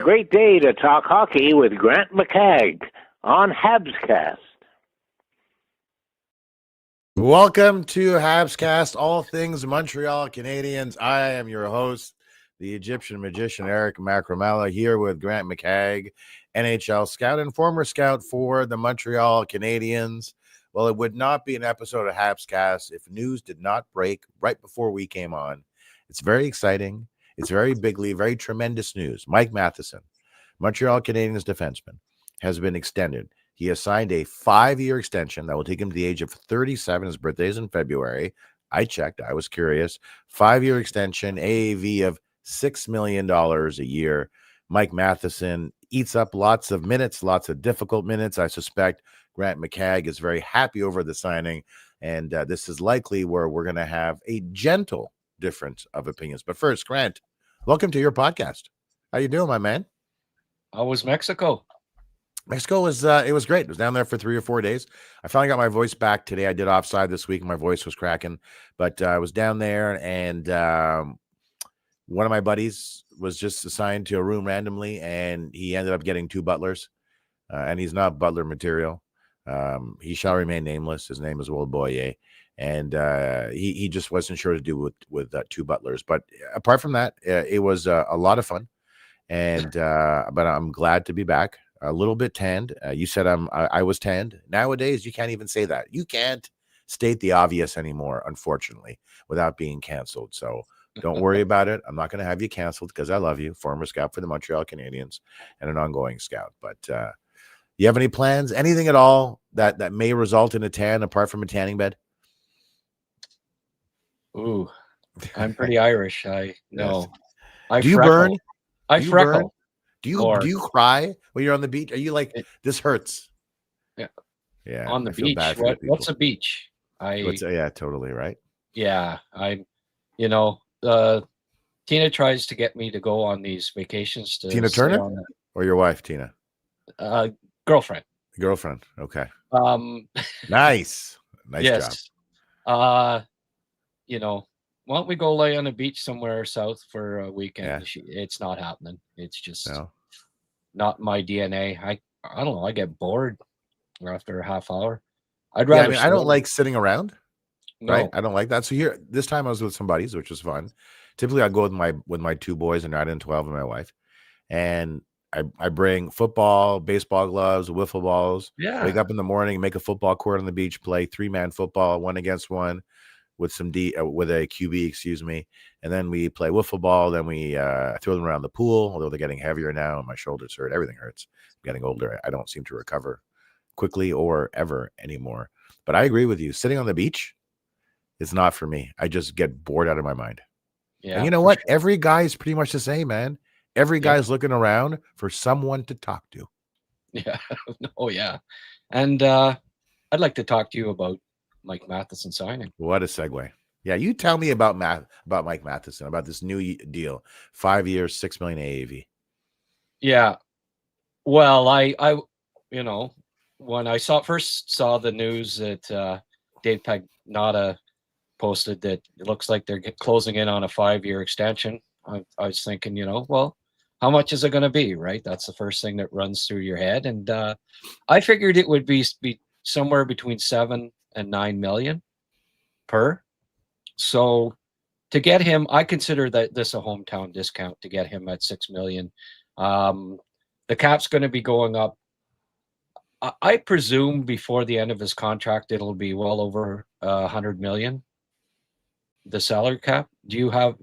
Great day to talk hockey with Grant McCagg on Habscast. Welcome to Habscast, all things Montreal Canadiens. I am your host, the Egyptian magician Eric Macramalla, here with Grant McCagg, NHL scout and former scout for the Montreal Canadiens. Well, it would not be an episode of Habscast if news did not break right before we came on. It's very exciting. It's very bigly, very tremendous news. Mike Matheson, Montreal Canadiens defenseman, has been extended. He has signed a 5-year extension that will take him to the age of 37. His birthday is in February. I checked. I was curious. 5-year extension, AAV of $6 million a year. Mike Matheson eats up lots of minutes, lots of difficult minutes. I suspect Grant McCagg is very happy over the signing, and this is likely where we're going to have a gentle difference of opinions. But first, Grant, welcome to your podcast. How you doing, my man? How was Mexico? Mexico was it was great. It was down there for 3 or 4 days. I finally got my voice back today. I did offside this week and my voice was cracking, but I was down there, and one of my buddies was just assigned to a room randomly, and he ended up getting 2 butlers, and he's not butler material. He shall remain nameless. His name is Will Boyer, and he just wasn't sure to do with 2 butlers. But apart from that, it was a lot of fun, and but I'm glad to be back. A little bit tanned. You said I was tanned. Nowadays, you can't even say that. You can't state the obvious anymore, unfortunately, without being canceled. So don't worry about it. I'm not going to have you canceled because I love you, former scout for the Montreal Canadiens and an ongoing scout. But you have any plans, anything at all that may result in a tan apart from a tanning bed? Ooh, I'm pretty Irish. I know. Yes. Do you burn? I freckle. Do you cry when you're on the beach? Are you like, this hurts? Yeah. Yeah. On the beach. What's a beach? Yeah, totally right. Yeah. Tina tries to get me to go on these vacations to Tina Turner or your wife, Tina? Girlfriend. Okay. Yes. Nice job. Why don't we go lay on a beach somewhere south for a weekend? Yeah. It's not happening. It's just not my DNA. I don't know. I get bored after a half hour. I'd rather. I don't like sitting around. No. Right. I don't like that. So here, this time I was with some buddies, which was fun. Typically, I go with my 2 boys, and 9 and 12, and my wife, and I bring football, baseball gloves, wiffle balls. Yeah. Wake up in the morning, make a football court on the beach, play 3-man football, 1 against 1. With with a QB, excuse me, and then we play wiffle ball. Then we throw them around the pool. Although they're getting heavier now, and my shoulders hurt. Everything hurts. I'm getting older. I don't seem to recover quickly or ever anymore. But I agree with you. Sitting on the beach is not for me. I just get bored out of my mind. Yeah. And you know what? Sure. Every guy is pretty much the same, man. Every guy's looking around for someone to talk to. Yeah. Oh yeah. And I'd like to talk to you about Mike Matheson signing. What a segue. Yeah, you tell me about Mike Matheson, about this new deal. 5 years, $6 million AAV. Yeah. Well, I when I first saw the news that Dave Pagnotta posted that it looks like they're closing in on a 5-year extension, I was thinking, well, how much is it going to be, right? That's the first thing that runs through your head. And I figured it would be somewhere between 7 and 9 million per. So to get him, I consider that this a hometown discount to get him at 6 million. The cap's going to be going up. I presume before the end of his contract, it'll be well over 100 million. The salary cap. Do you have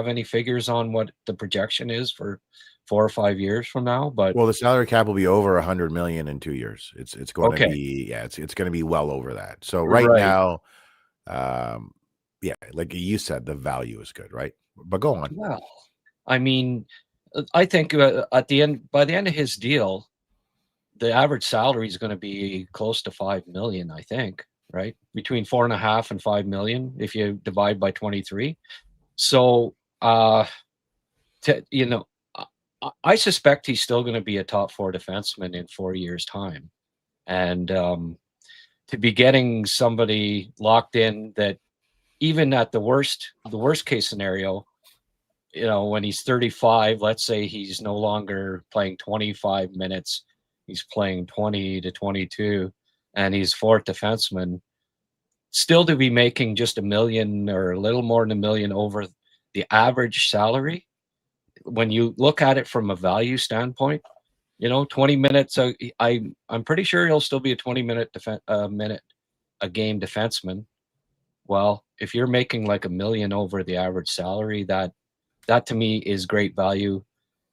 any figures on what the projection is for 4 or 5 years from now? But the salary cap will be over 100 million in 2 years. It's going to be it's going to be well over that. So right now, like you said, the value is good, right? But go on. Well, I mean, I think by the end of his deal, the average salary is going to be close to 5 million. I think, right, between 4.5 and 5 million if you divide by 23. So, I suspect he's still going to be a top 4 defenseman in 4 years' time. And to be getting somebody locked in that even at the worst case scenario, when he's 35, let's say he's no longer playing 25 minutes, he's playing 20 to 22, and he's fourth defenseman, still to be making just $1 million or a little more than $1 million over the average salary. When you look at it from a value standpoint, 20 minutes, I'm pretty sure he'll still be a 20-minute minute a game defenseman. Well, if you're making like $1 million over the average salary, that to me is great value.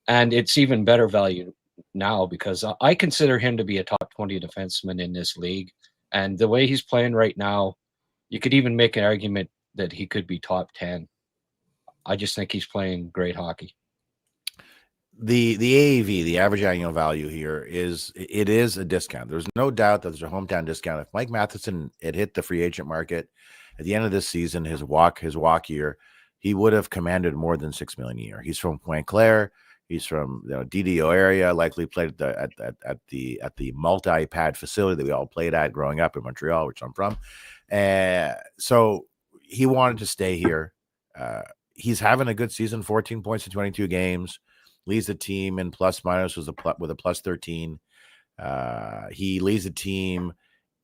And it's even better value now because I consider him to be a top 20 defenseman in this league. And the way he's playing right now, you could even make an argument that he could be top 10. I just think he's playing great hockey. The AAV, the average annual value here, is a discount. There's no doubt that there's a hometown discount. If Mike Matheson had hit the free agent market at the end of this season, his walk year, he would have commanded more than $6 million a year. He's from Pointe Claire. He's from DDO area. Likely played at the multi-pad facility that we all played at growing up in Montreal, which I'm from. So he wanted to stay here. He's having a good season, 14 points in 22 games. Leads the team in plus minus with a plus 13. He leads the team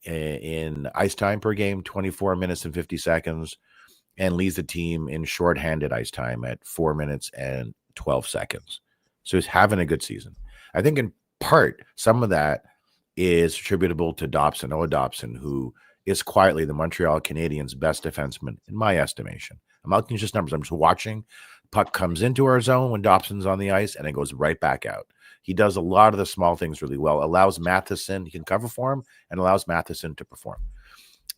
in ice time per game, 24 minutes and 50 seconds, and leads the team in shorthanded ice time at 4 minutes and 12 seconds. So he's having a good season. I think in part, some of that is attributable to Noah Dobson, who is quietly the Montreal Canadiens' best defenseman, in my estimation. I'm not looking at just numbers. I'm just watching. Puck comes into our zone when Dobson's on the ice, and it goes right back out. He does a lot of the small things really well. Allows Matheson, he can cover for him, and allows Matheson to perform.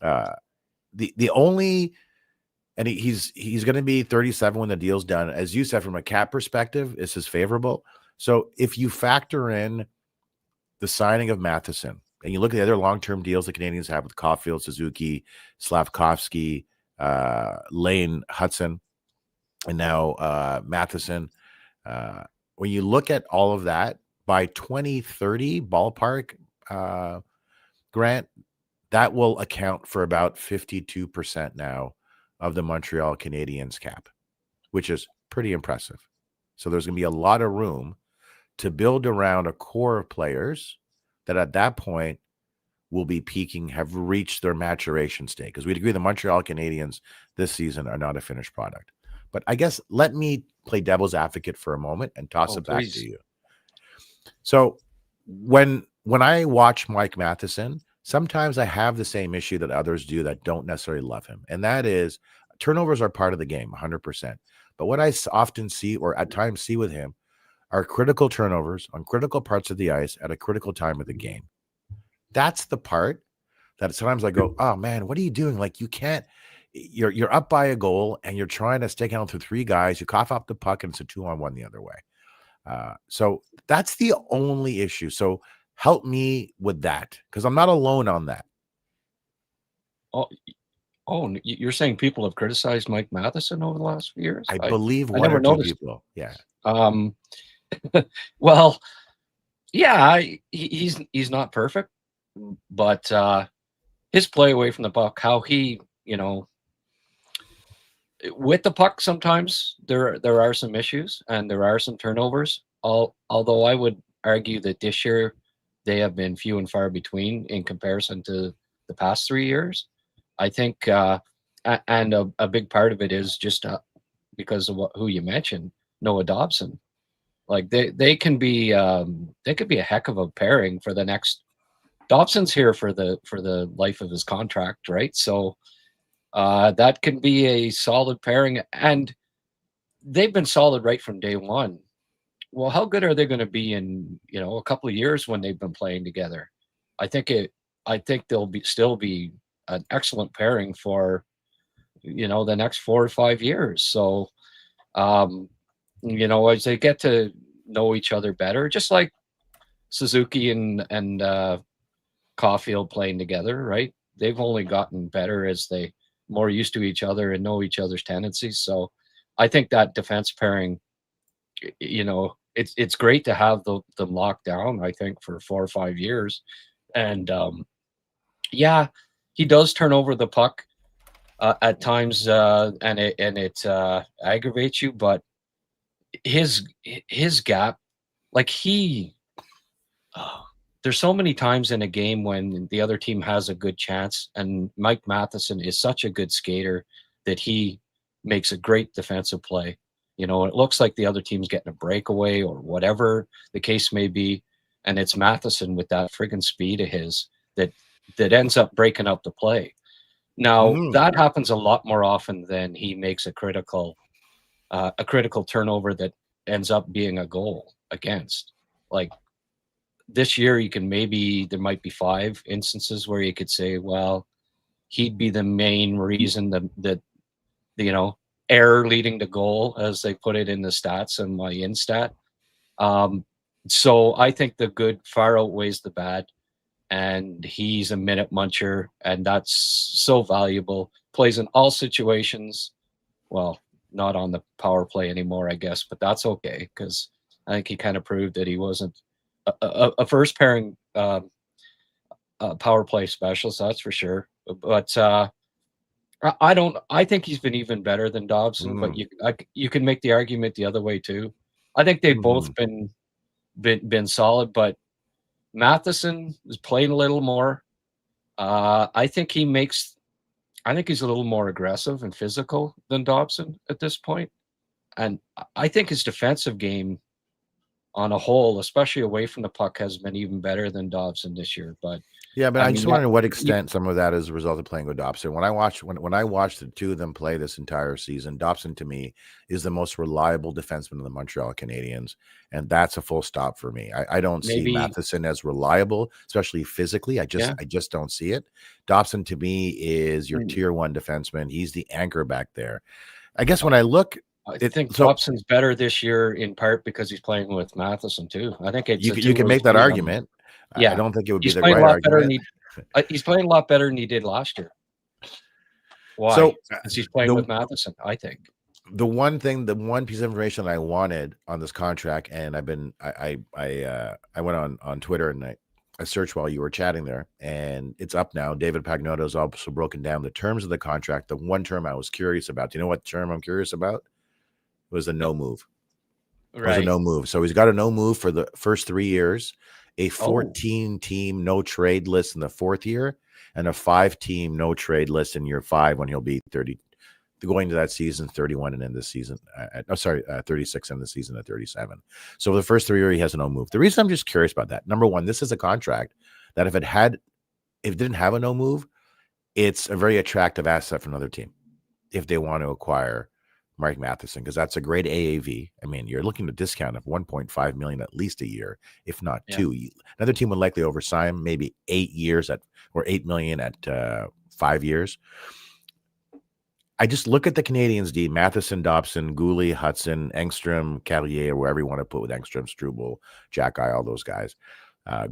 The only, and he's going to be 37 when the deal's done. As you said, from a cap perspective, this is favorable. So if you factor in the signing of Matheson, and you look at the other long-term deals the Canadians have with Caulfield, Suzuki, Slavkovsky, Lane Hudson, and now Matheson. When you look at all of that, by 2030 ballpark, Grant, that will account for about 52% now of the Montreal Canadiens cap, which is pretty impressive. So there's going to be a lot of room to build around a core of players that at that point will be peaking, have reached their maturation state. Because we'd agree the Montreal Canadiens this season are not a finished product. But I guess let me play devil's advocate for a moment and toss it back to you. So when I watch Mike Matheson, sometimes I have the same issue that others do that don't necessarily love him. And that is turnovers are part of the game, 100%. But what I often see, or at times see with him, are critical turnovers on critical parts of the ice at a critical time of the game. That's the part that sometimes I go, oh man, what are you doing? Like you can't, you're up by a goal and you're trying to stick out through three guys. You cough up the puck and it's a 2-on-1 the other way. So that's the only issue. So help me with that because I'm not alone on that. Oh, you're saying people have criticized Mike Matheson over the last few years? I believe one never or two noticed. people. Yeah. Well, yeah, he's not perfect, but his play away from the puck, how he, with the puck, sometimes there are some issues and there are some turnovers. Although I would argue that this year they have been few and far between in comparison to the past 3 years. I think, and a big part of it is just because of who you mentioned, Noah Dobson. Like they can be a heck of a pairing for the next. Dobson's here for the life of his contract, right? So that can be a solid pairing, and they've been solid right from day one. Well, how good are they going to be in a couple of years when they've been playing together? I think they'll still be an excellent pairing for the next 4 or 5 years. So as they get to know each other better, just like Suzuki and Caulfield playing together, right? They've only gotten better as they more used to each other and know each other's tendencies. So I think that defense pairing, it's great to have them locked down, I think, for 4 or 5 years. And yeah, he does turn over the puck at times, and it aggravates you, but his gap, like there's so many times in a game when the other team has a good chance, and Mike Matheson is such a good skater that he makes a great defensive play. It looks like the other team's getting a breakaway or whatever the case may be, and it's Matheson with that friggin' speed of his that ends up breaking up the play. Now that happens a lot more often than he makes a critical turnover that ends up being a goal against. Like this year, there might be 5 instances where you could say, well, he'd be the main reason that error leading to goal, as they put it in the stats and my instat. So I think the good far outweighs the bad, and he's a minute muncher, and that's so valuable. Plays in all situations. Well, not on the power play anymore, I guess, but that's okay, because I think he kind of proved that he wasn't a first pairing power play specialist, that's for sure. But I think he's been even better than Dobson, but you can make the argument the other way too. I think they've both been solid, but Matheson is playing a little more. I think he's a little more aggressive and physical than Dobson at this point. And I think his defensive game on a whole, especially away from the puck, has been even better than Dobson this year. But yeah, but I just wonder to what extent some of that is a result of playing with Dobson. When I watched the two of them play this entire season, Dobson to me is the most reliable defenseman of the Montreal Canadiens, and that's a full stop for me. I don't see Matheson as reliable, especially physically. I just don't see it. Dobson to me is your tier 1 defenseman. He's the anchor back there. I guess when I look, I think Dobson's better this year in part because he's playing with Matheson too. I think you can make that argument. Yeah, I don't think it would be the right argument. He's playing a lot better than he did last year. Why? So because he's playing with Matheson, I think. The one piece of information that I wanted on this contract, and I went on Twitter and I searched while you were chatting there, and it's up now. David Pagnotta has also broken down the terms of the contract. The one term I was curious about. Do you know what term I'm curious about? It was a no move. Right. It was a no move. So he's got a no move for the first 3 years, a 14-team no trade list in the 4th year, and a 5-team no trade list in year 5 when he'll be 30, going to that season 31 and end this season. 36 and the season at 37. So for the first 3 years, he has a no move. The reason I'm just curious about that, number one, this is a contract that if it didn't have a no move, it's a very attractive asset for another team if they want to acquire Mike Matheson, because that's a great AAV. I mean, you're looking at a discount of $1.5 million at least a year, if not 2. Another team would likely oversign maybe 8 years or $8 million at 5 years. I just look at the Canadiens D: Matheson, Dobson, Goulet, Hudson, Engstrom, Carrier, or wherever you want to put with Engstrom, Struble, Jack Eye, all those guys.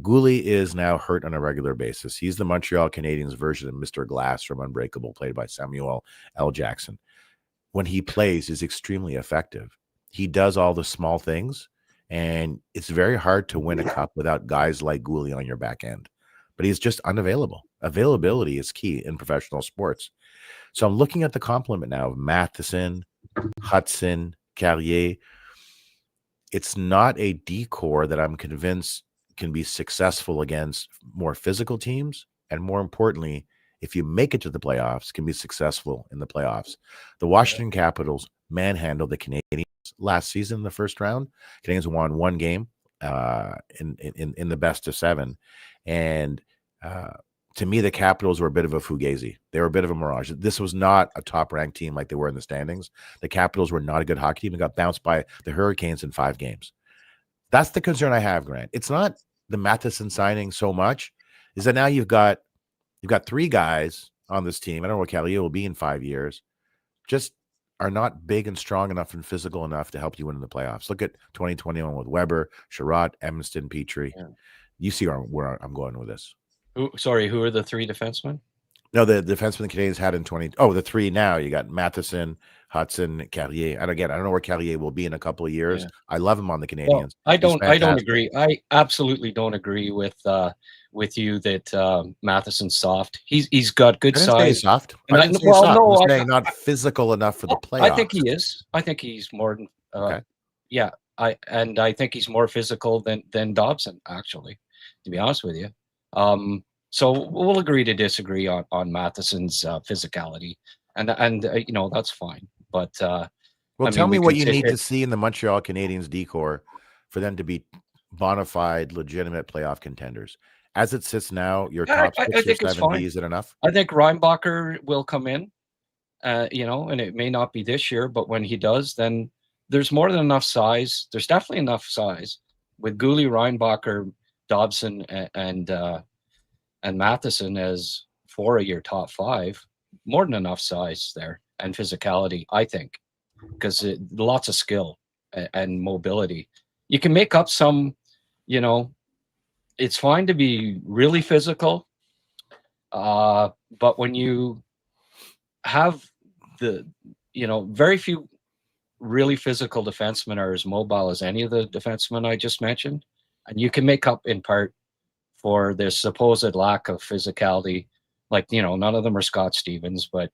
Goulet is now hurt on a regular basis. He's the Montreal Canadiens version of Mr. Glass from Unbreakable, played by Samuel L. Jackson. When he plays, is extremely effective. He does all the small things, and it's very hard to win a cup without guys like Goulet on your back end. But he's just unavailable. Availability is key in professional sports. So I'm looking at the complement now of Matheson, Hudson, Carrier. It's not a decor that I'm convinced can be successful against more physical teams, and more importantly, if you make it to the playoffs, can be successful in the playoffs. The Washington Capitals manhandled the Canadiens last season in the first round. Canadiens won 1 game in the best of 7. And to me, the Capitals were a bit of a fugazi. They were a bit of a mirage. This was not a top-ranked team like they were in the standings. The Capitals were not a good hockey team and got bounced by the Hurricanes in 5 games. That's the concern I have, Grant. It's not the Matheson signing so much, is that now you've got 3 guys on this team. I don't know what Carrier will be in 5 years. Just are not big and strong enough and physical enough to help you win in the playoffs. Look at 2021 with Weber, Sherratt, Edmonston, Petrie. Yeah. You see where I'm going with this. Who are the 3 defensemen? No, the defensemen the Canadiens had in 20. Oh, the 3 now. You got Matheson, Hudson, Carrier. And again, I don't know where Carrier will be in a couple of years. Yeah. I love him on the Canadiens. Well, I don't agree. I absolutely don't agree with you that Matheson's soft. He's got good size. Soft. I'm saying not physical enough for the playoffs. I think he is. I think he's more than. Okay. Yeah, I think he's more physical than Dobson, actually, to be honest with you. So we'll agree to disagree on Matheson's physicality, and that's fine. But Well, I tell mean, me we what can you sit need here. to see in the Montreal Canadiens decor for them to be bona fide, legitimate playoff contenders. As it sits now, your I, top I I six or think it's seven D, fine. is it enough? I think Reinbacher will come in, and it may not be this year, but when he does, then there's more than enough size. There's definitely enough size with Gooley, Reinbacher, Dobson, and Matheson as four of your top five. More than enough size there and physicality, I think, because lots of skill and mobility. You can make up some, you know, it's fine to be really physical, but when you have the, very few really physical defensemen are as mobile as any of the defensemen I just mentioned. And you can make up in part for their supposed lack of physicality. Like, none of them are Scott Stevens, but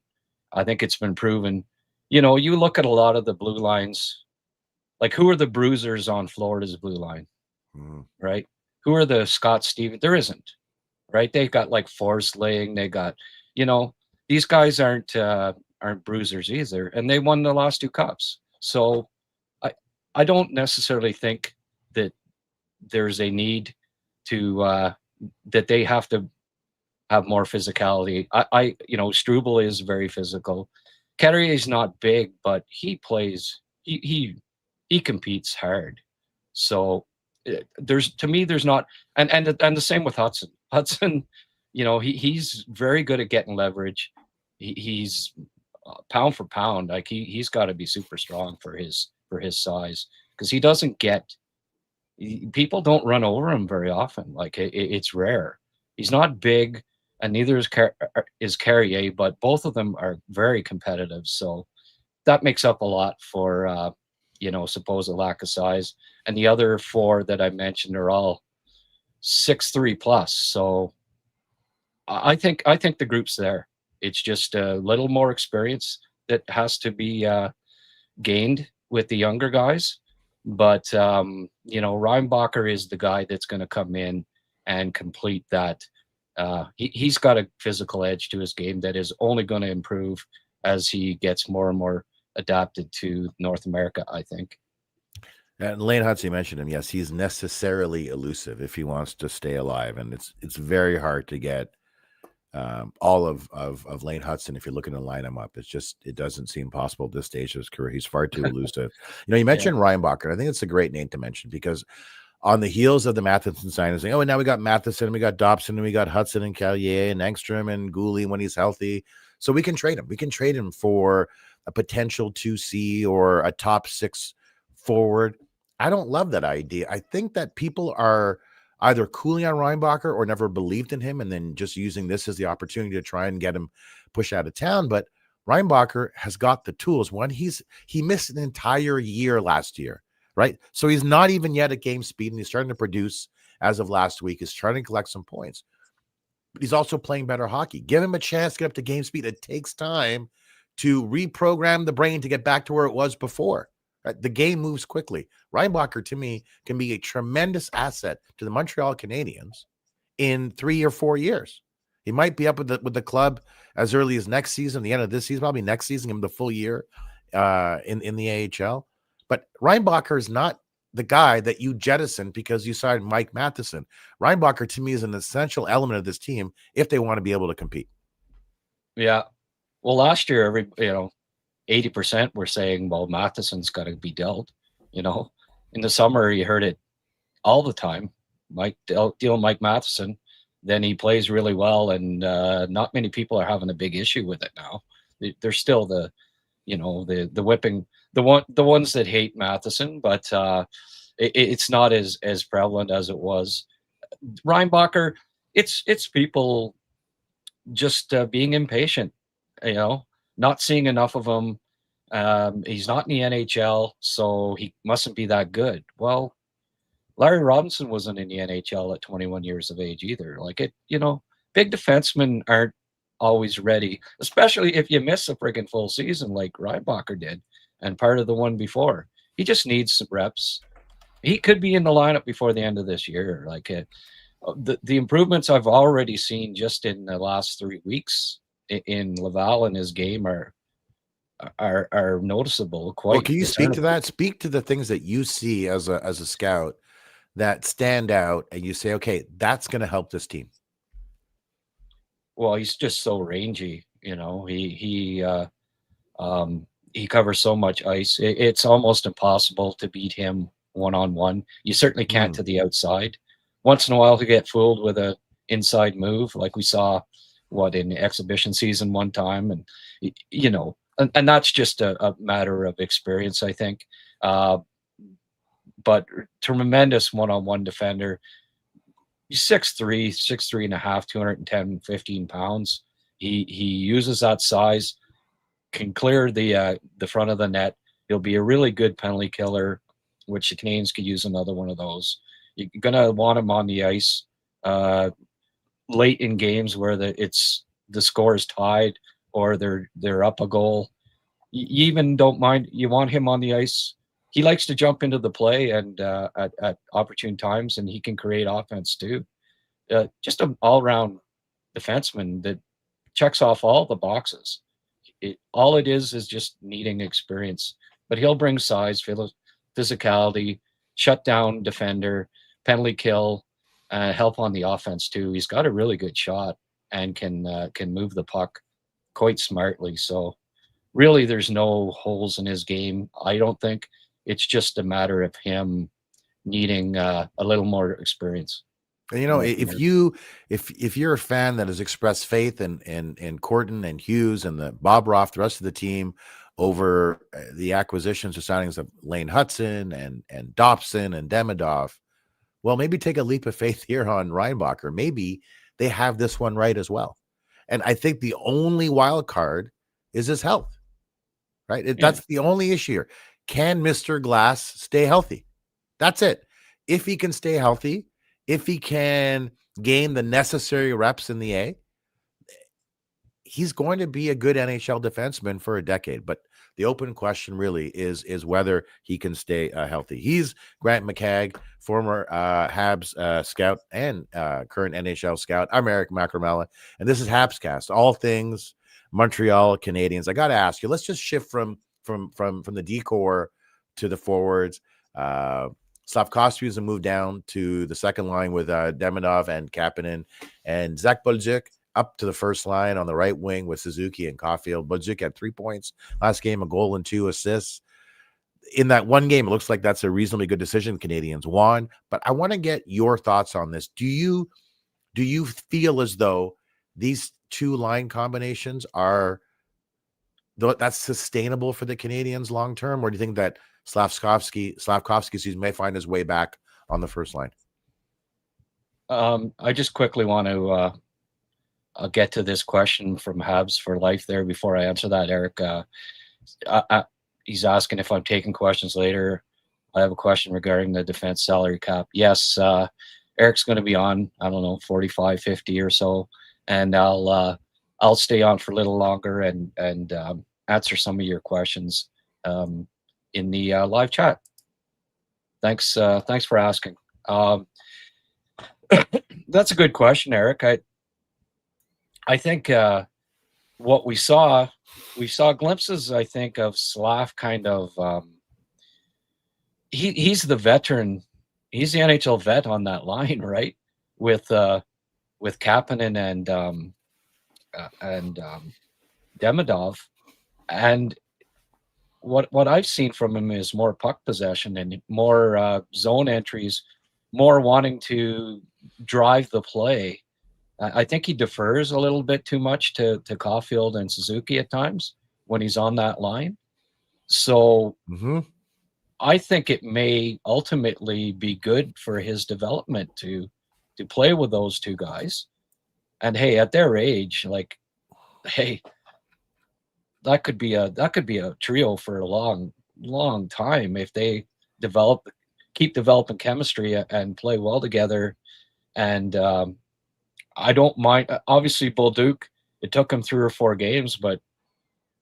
I think it's been proven. You look at a lot of the blue lines, like who are the bruisers on Florida's blue line, right? Who are the Scott Stevens? There isn't, right? They've got like Forsling. They got, you know, these guys aren't bruisers either, and they won the last two cups. So I don't necessarily think that there's a need to that they have to have more physicality. Struble is very physical. Carrier is not big, but he plays. He competes hard. So there's not, and the same with Hudson. Hudson, he's very good at getting leverage. He's pound for pound, like he's got to be super strong for his size, because he doesn't get people don't run over him very often. Like it's rare. He's not big, and neither is Carrier, but both of them are very competitive. So that makes up a lot for supposed lack of size. And the other four that I mentioned are all 6'3" plus. So I think the group's there. It's just a little more experience that has to be gained with the younger guys. But Reinbacher is the guy that's going to come in and complete that. He's got a physical edge to his game that is only going to improve as he gets more and more adapted to North America, I think. And Lane Hudson, you mentioned him. Yes, he's necessarily elusive if he wants to stay alive, and it's very hard to get all of Lane Hudson if you're looking to line him up. It doesn't seem possible at this stage of his career. He's far too elusive. You mentioned Reinbacher. I think it's a great name to mention because on the heels of the Matheson signing, saying, and now we got Matheson, and we got Dobson, and we got Hudson and Callier and Engstrom and Gooley when he's healthy. So we can trade him. We can trade him for a potential 2C or a top 6 forward. I don't love that idea. I think that people are either cooling on Reinbacher or never believed in him and then just using this as the opportunity to try and get him pushed out of town. But Reinbacher has got the tools. He missed an entire year last year, right? So he's not even yet at game speed, and he's starting to produce as of last week. He's starting to collect some points. But he's also playing better hockey. Give him a chance to get up to game speed. It takes time to reprogram the brain to get back to where it was before. Right? The game moves quickly. Reinbacher, to me, can be a tremendous asset to the Montreal Canadiens in 3 or 4 years. He might be up with the club as early as next season, the end of this season, probably next season, give him the full year in the AHL. But Reinbacher is not the guy that you jettison because you signed Mike Matheson. Reinbacher, to me, is an essential element of this team if they want to be able to compete. Yeah. Well, last year, 80% were saying, well, Matheson's got to be dealt. In the summer, you heard it all the time. Deal Mike Matheson. Then he plays really well, and not many people are having a big issue with it now. There's still the whipping, the ones that hate Matheson, but it's not as prevalent as it was. Reinbacher, it's people just being impatient, not seeing enough of him. He's not in the NHL, so he mustn't be that good. Well, Larry Robinson wasn't in the NHL at 21 years of age either. Big defensemen aren't always ready, especially if you miss a friggin' full season like Reinbacher did and part of the one before. He just needs some reps. He could be in the lineup before the end of this year. Like the improvements I've already seen just in the last 3 weeks in Laval and his game are noticeable. Well, can you speak to that? Speak to the things that you see as a scout that stand out, and you say, okay, that's going to help this team. Well, he's just so rangy. He covers so much ice. It's almost impossible to beat him one-on-one. You certainly can't to the outside. Once in a while, to get fooled with a inside move, like we saw in the exhibition season one time, and and that's just a matter of experience, I think. But tremendous one-on-one defender. He's 6'3", and a half, 210, 15 pounds. He uses that size, can clear the front of the net. He'll be a really good penalty killer, which the Canadiens could use another one of those. You're gonna want him on the ice late in games where the score is tied or they're up a goal. You even don't mind. You want him on the ice. He likes to jump into the play and at opportune times, and he can create offense too. Just an all-round defenseman that checks off all the boxes. All it is just needing experience. But he'll bring size, physicality, shut down defender, penalty kill, help on the offense too. He's got a really good shot and can move the puck quite smartly. So really, there's no holes in his game, I don't think. It's just a matter of him needing a little more experience. And if you're a fan that has expressed faith in Corton and Hughes and the Bob Roth, the rest of the team, over the acquisitions or signings of Lane Hudson and Dobson and Demidov, well, maybe take a leap of faith here on Reinbacher. Maybe they have this one right as well. And I think the only wild card is his health, right? That's the only issue here. Can Mr. Glass stay healthy? That's it. If he can stay healthy, if he can gain the necessary reps in the A, he's going to be a good NHL defenseman for a decade. But the open question really is whether he can stay healthy. He's Grant McCagg, former Habs scout and current NHL scout. I'm Eric Macramalla, and this is Habscast, all things Montreal Canadiens. I got to ask you, let's just shift from the decor to the forwards. Slavkovsky has moved down to the second line with Demidov and Kapanen, and Zach Bolduc up to the first line on the right wing with Suzuki and Caulfield. Bolduc had 3 points last game, a goal and 2 assists. In that one game, it looks like that's a reasonably good decision. Canadians won, but I want to get your thoughts on this. Do you feel as though these two line combinations that's sustainable for the Canadians long term, or do you think that Slavkovsky may find his way back on the first line? I just quickly want to I'll get to this question from Habs for Life there before I answer that, Eric. He's asking if I'm taking questions later. I have a question regarding the defense salary cap. Yes, Eric's going to be on, I don't know, 45, 50 or so, and I'll stay on for a little longer and answer some of your questions in the live chat. Thanks for asking. That's a good question, Eric. I think what we saw glimpses, I think, of Slav kind of. He's the veteran. He's the NHL vet on that line, right? With Kapanen and Demidov, and what I've seen from him is more puck possession and more zone entries, more wanting to drive the play. I think he defers a little bit too much to Caulfield and Suzuki at times when he's on that line. So I think it may ultimately be good for his development to play with those two guys. And hey, at their age, like, hey, that could be a trio for a long time if they keep developing chemistry and play well together. And I don't mind. Obviously, Bolduc, it took him 3 or 4 games, but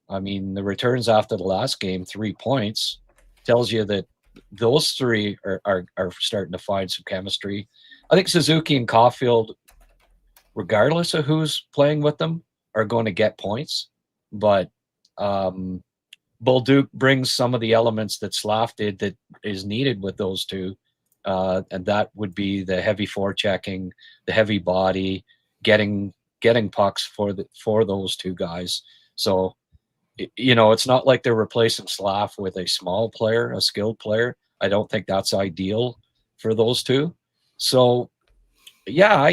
I mean, the returns after the last game, 3 points. tells you that those three are starting to find some chemistry. I think Suzuki and Caulfield, regardless of who's playing with them, are going to get points. But Bolduc brings some of the elements that Slav did that is needed with those two. And that would be the heavy forechecking, the heavy body, getting pucks for those two guys. So, it's not like they're replacing Slav with a small player, a skilled player. I don't think that's ideal for those two. So, yeah,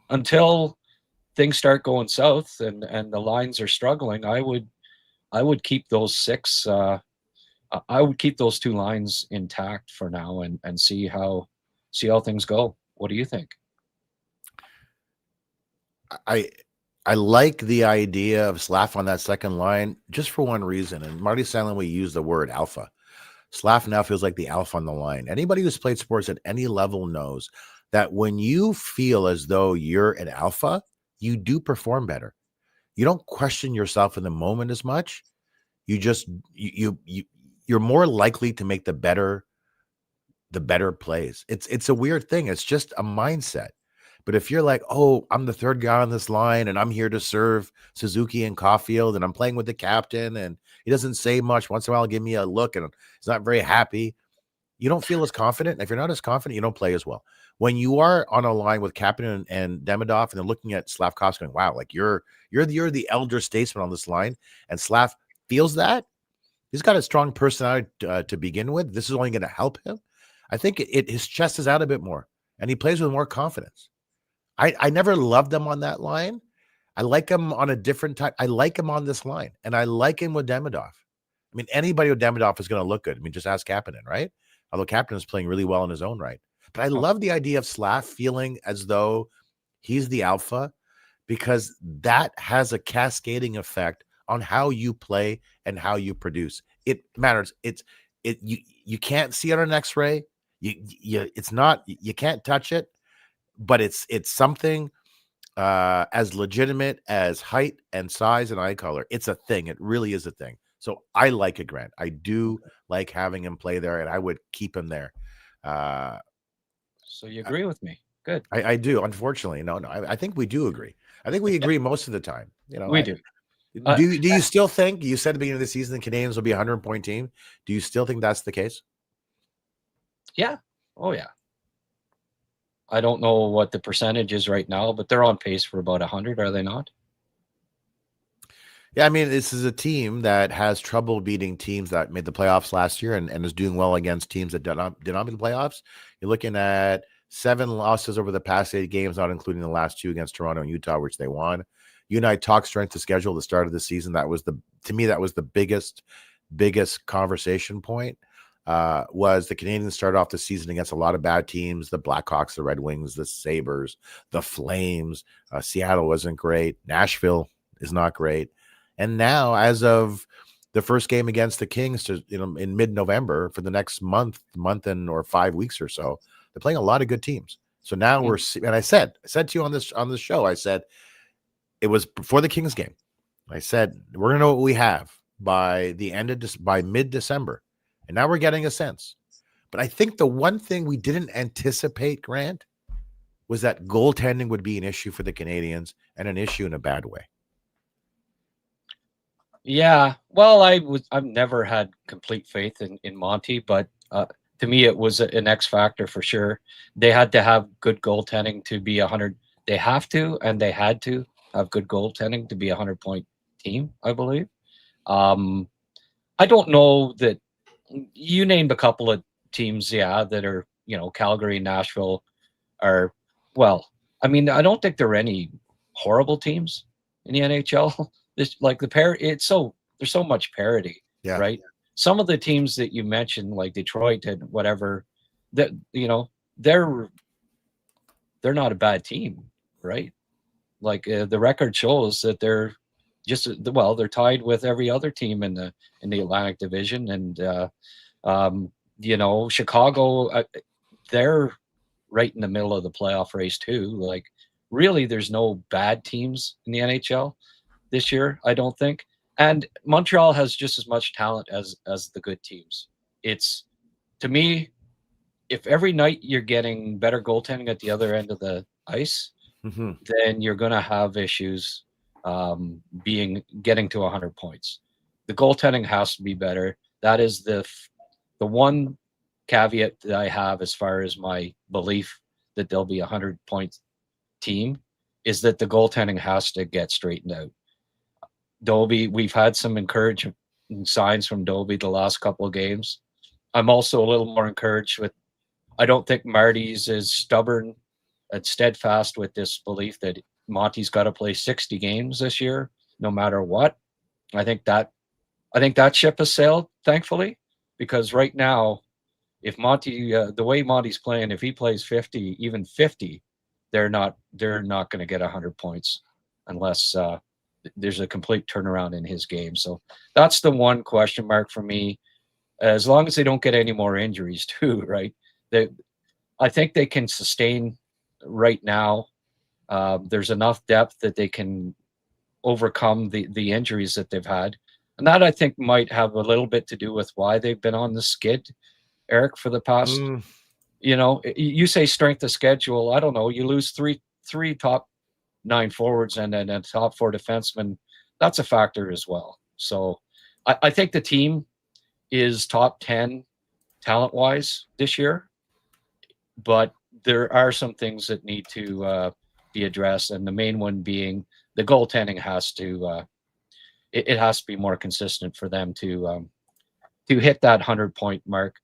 until things start going south and the lines are struggling, I would keep those six. I would keep those two lines intact for now and see how things go. What do you think? I like the idea of Slav on that second line just for one reason. And Marty Stanley used the word alpha. Slav now feels like the alpha on the line. Anybody who's played sports at any level knows that when you feel as though you're an alpha, you do perform better. You don't question yourself in the moment as much. You just you're more likely to make the better plays. It's a weird thing. It's just a mindset. But if you're like, oh, I'm the third guy on this line and I'm here to serve Suzuki and Caulfield and I'm playing with the captain and he doesn't say much, once in a while give me a look and he's not very happy, you don't feel as confident. And if you're not as confident, you don't play as well. When you are on a line with Kapanen and Demidov and they're looking at Slavkovsky going, wow, like you're the elder statesman on this line, and Slav feels that. He's got a strong personality to begin with. This is only going to help him. I think his chest is out a bit more and he plays with more confidence. I never loved him on that line. I like him on a different type. I like him on this line, and I like him with Demidov. I mean, anybody with Demidov is going to look good. I mean, just ask Kapanen, right? Although Kapanen is playing really well in his own right. But I love the idea of Slav feeling as though he's the alpha, because that has a cascading effect on how you play and how you produce. It matters. You can't see it on an X-ray. You can't touch it. But it's something as legitimate as height and size and eye color. It's a thing. It really is a thing. So I like it, Grant. I do like having him play there, and I would keep him there. So you agree with me? Good. I do. Unfortunately, no. I think we do agree. I think we agree most of the time. We do. Do you still think, you said at the beginning of the season the Canadians will be a 100-point team? Do you still think that's the case? Yeah. Oh, yeah. I don't know what the percentage is right now, but they're on pace for about 100, are they not? Yeah, I mean, this is a team that has trouble beating teams that made the playoffs last year and is doing well against teams that did not make the playoffs. You're looking at 7 losses over the past 8 games, not including the last 2 against Toronto and Utah, which they won. You and I talked strength of schedule at the start of the season. That was the biggest conversation point. Was the Canadians started off the season against a lot of bad teams, the Blackhawks, the Red Wings, the Sabres, the Flames. Seattle wasn't great. Nashville is not great. And now, as of the first game against the Kings, in mid-November, for the next month or 5 weeks or so, they're playing a lot of good teams. So now and I said to you on this show, I said, it was before the Kings game. I said, we're going to know what we have by mid-December. And now we're getting a sense. But I think the one thing we didn't anticipate, Grant, was that goaltending would be an issue for the Canadians, and an issue in a bad way. Yeah. Well, I've never had complete faith in Monty, but to me it was an X factor for sure. They had to have good goaltending to be 100. They have to, and they had to have good goaltending to be a 100-point team, I believe. I don't know that. You named a couple of teams, that are, Calgary, Nashville are, well, I mean, I don't think there are any horrible teams in the NHL. There's there's so much parity, right? Some of the teams that you mentioned, like Detroit and whatever, that, they're not a bad team, right? Like the record shows that they're they're tied with every other team in the Atlantic Division, and Chicago, they're right in the middle of the playoff race too. Like, really, there's no bad teams in the NHL this year, I don't think. And Montreal has just as much talent as the good teams. It's, to me, if every night you're getting better goaltending at the other end of the ice, then you're going to have issues getting to 100 points. The goaltending has to be better. That is the one caveat that I have as far as my belief that there'll be a 100-point team, is that the goaltending has to get straightened out. Dobie, we've had some encouraging signs from Dobie the last couple of games. I'm also a little more encouraged with, I don't think Marty's as stubborn and steadfast with this belief that Monty's got to play 60 games this year, no matter what. I think that ship has sailed, thankfully, because right now, if Monty, the way Monty's playing, if he plays 50, even 50, they're not going to get 100 points unless there's a complete turnaround in his game. So that's the one question mark for me. As long as they don't get any more injuries too, right? I think they can sustain right now. There's enough depth that they can overcome the injuries that they've had. And that, I think, might have a little bit to do with why they've been on the skid, Eric, for the past, you say strength of schedule. I don't know. You lose three top 9 forwards and then a top 4 defensemen. That's a factor as well. So I think the team is top 10 talent-wise this year, but there are some things that need to be addressed, and the main one being the goaltending has to it has to be more consistent for them to hit that 100-point mark.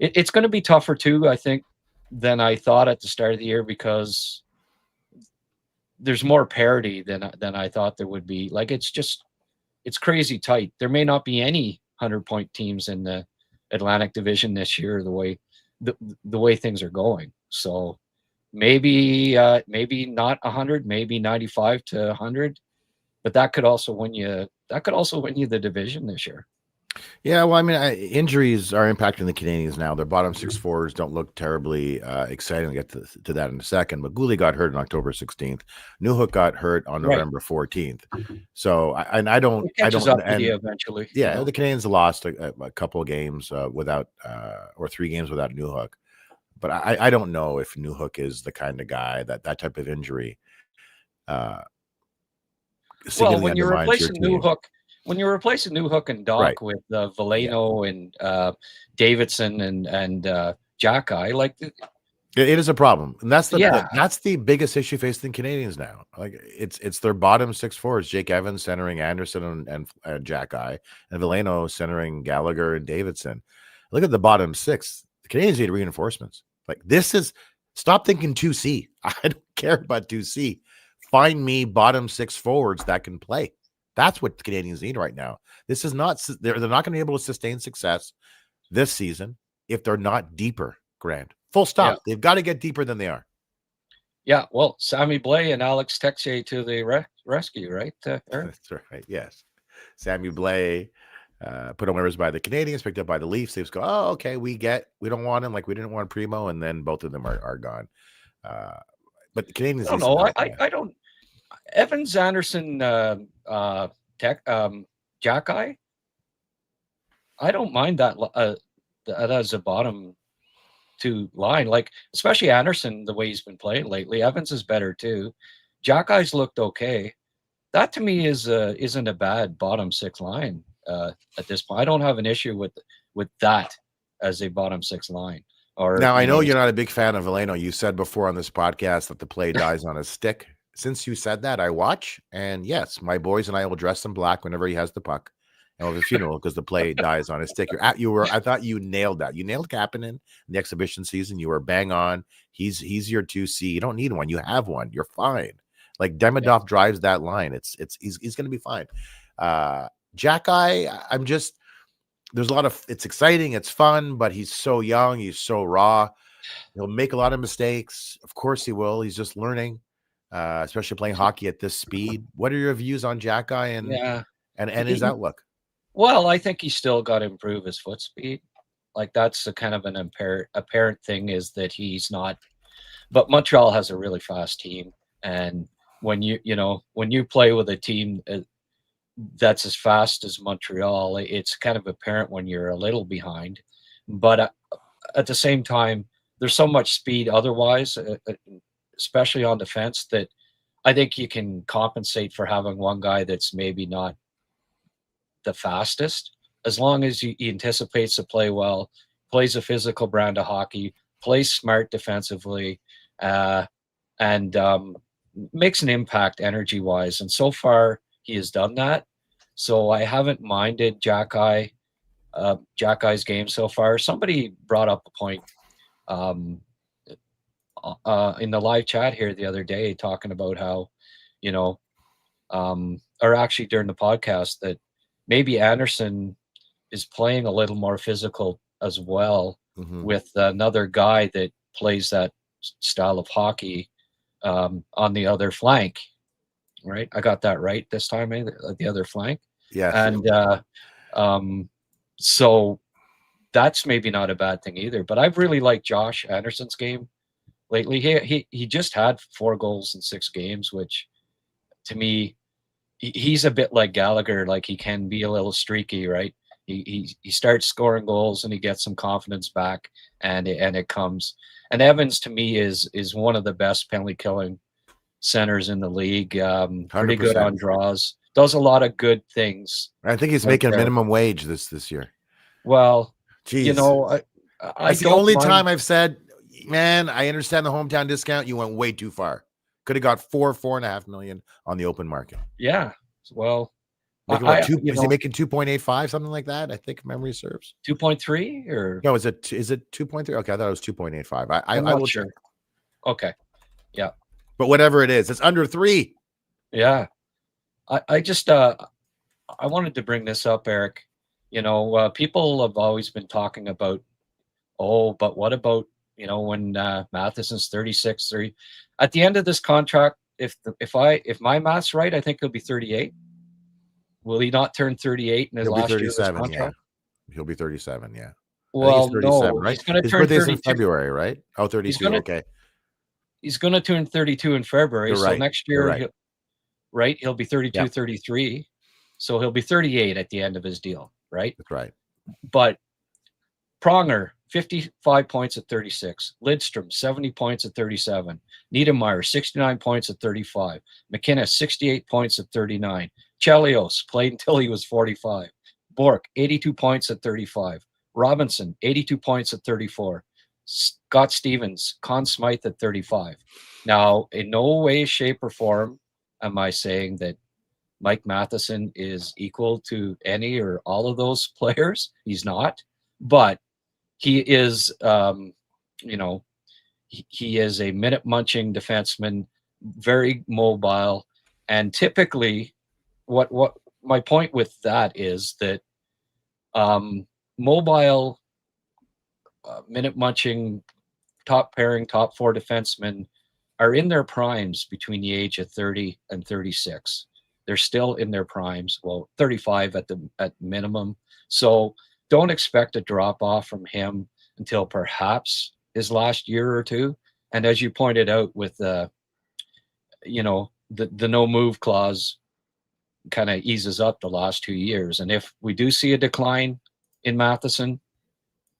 It's going to be tougher too, I think, than I thought at the start of the year, because there's more parity than I thought there would be. Like, it's crazy tight. There may not be any 100-point teams in the Atlantic Division this year, the way things are going. So maybe not 100, maybe 95 to 100, but that could also win you the division this year. Yeah, well, I mean, injuries are impacting the Canadiens now. Their bottom 6 forwards don't look terribly exciting. We'll get to that in a second. But Gouli got hurt on October 16th. Newhook got hurt on November 14th. So, I don't. Eventually. Yeah, the Canadiens lost a couple of games without, or 3 games without Newhook. But I don't know if Newhook is the kind of guy that type of injury. Well, when you're replacing Newhook and Doc with Veleno and Davidson and Jack-Eye, like, it is a problem, and that's the biggest issue facing the Canadiens now. Like, it's their bottom 6 forwards: Jake Evans centering Anderson and Jack-Eye, and Veleno centering Gallagher and Davidson. Look at the bottom 6. The Canadiens need reinforcements. Like, stop thinking 2C. I don't care about 2C. Find me bottom 6 forwards that can play. That's what the Canadiens need right now. This is not, they're not going to be able to sustain success this season if they're not deeper, Grant. Full stop. Yeah. They've got to get deeper than they are. Yeah, well, Sammy Blais and Alex Texier to the rescue, right? That's right, yes. Sammy Blais put on waivers by the Canadiens, picked up by the Leafs. They just go, oh, okay, we don't want him, like we didn't want Primo, and then both of them are gone. But the Canadiens... I don't... Evans, Anderson, Jack-Eye, I don't mind that as a bottom 2 line. Like, especially Anderson, the way he's been playing lately. Evans is better too. Jack-Eye's looked okay. That to me isn't a bad bottom 6 line at this point. I don't have an issue with that as a bottom 6 line. Now, I know you're not a big fan of Veleno. You said before on this podcast that the play dies on his stick. Since you said that, I watch, and yes, my boys and I will dress in black whenever he has the puck, and we'll have a funeral because the play dies on his stick. I thought you nailed that. You nailed Kapanen in the exhibition season. You were bang on. He's your 2C. You don't need one. You have one. You're fine. Like, Demidov drives that line. He's going to be fine. Jack-Eye, there's a lot of, it's exciting, it's fun, but he's so young, he's so raw. He'll make a lot of mistakes. Of course he will. He's just learning. Especially playing hockey at this speed. What are your views on Jack-Eye and his outlook? Well, I think he's still got to improve his foot speed. Like, that's a kind of an apparent thing, is that he's not. But Montreal has a really fast team, and when you play with a team that's as fast as Montreal. It's kind of apparent when you're a little behind, but at the same time, there's so much speed otherwise, especially on defense, that I think you can compensate for having one guy that's maybe not the fastest, as long as he anticipates to play well, plays a physical brand of hockey, plays smart defensively, and makes an impact energy-wise. And so far, he has done that. So I haven't minded Jack-Eye's game so far. Somebody brought up a point in the live chat here the other day, talking about how, or actually during the podcast, that maybe Anderson is playing a little more physical as well, with another guy that plays that style of hockey on the other flank. Right? I got that right this time, eh? The other flank. Yeah. And so that's maybe not a bad thing either. But I've really liked Josh Anderson's game lately. He just had 4 goals in 6 games, which to me, he's a bit like Gallagher. Like, he can be a little streaky, right? He starts scoring goals and he gets some confidence back, and it comes. And Evans, to me, is one of the best penalty killing centers in the league. Pretty good 100%. on draws. Does a lot of good things. I think he's making minimum wage this year. Well, jeez. That's the only time I've said, man, I understand the hometown discount. You went way too far. Could have got 4.5 million on the open market. Yeah. Well, is he making 2.85, something like that? I think memory serves. 2.3 or no? Is it 2.3? Okay, I thought it was 2.85. I'm not sure. Okay. Yeah. But whatever it is, it's under 3. Yeah. I just I wanted to bring this up, Eric. People have always been talking about, but what about, when Matheson's 36, 30? At the end of this contract, if my math's right, I think he'll be 38. Will he not turn 38 in his last year of his contract? Yeah. He'll be 37, yeah. Well, 37, no, right? He's going to turn birthday's 32 in February, right? Oh, 32, okay. He's going to turn 32 in February. You're right. So next year, right. He'll be 32, 33. So he'll be 38 at the end of his deal, right? That's right. But Pronger, 55 points at 36. Lidstrom, 70 points at 37. Niedermeyer, 69 points at 35. McKinnon, 68 points at 39. Chelios played until he was 45. Bork, 82 points at 35. Robinson, 82 points at 34. Scott Stevens, Conn Smythe at 35. Now, in no way, shape, or form am I saying that Mike Matheson is equal to any or all of those players. He's not. But he is, he is a minute-munching defenseman, very mobile, and typically, what my point with that is that mobile, minute-munching, top 4 defensemen are in their primes between the age of 30 and 36. They're still in their primes. Well, 35 at minimum. So don't expect a drop off from him until perhaps his last year or two. And as you pointed out, with the no move clause kind of eases up the last 2 years. And if we do see a decline in Matheson,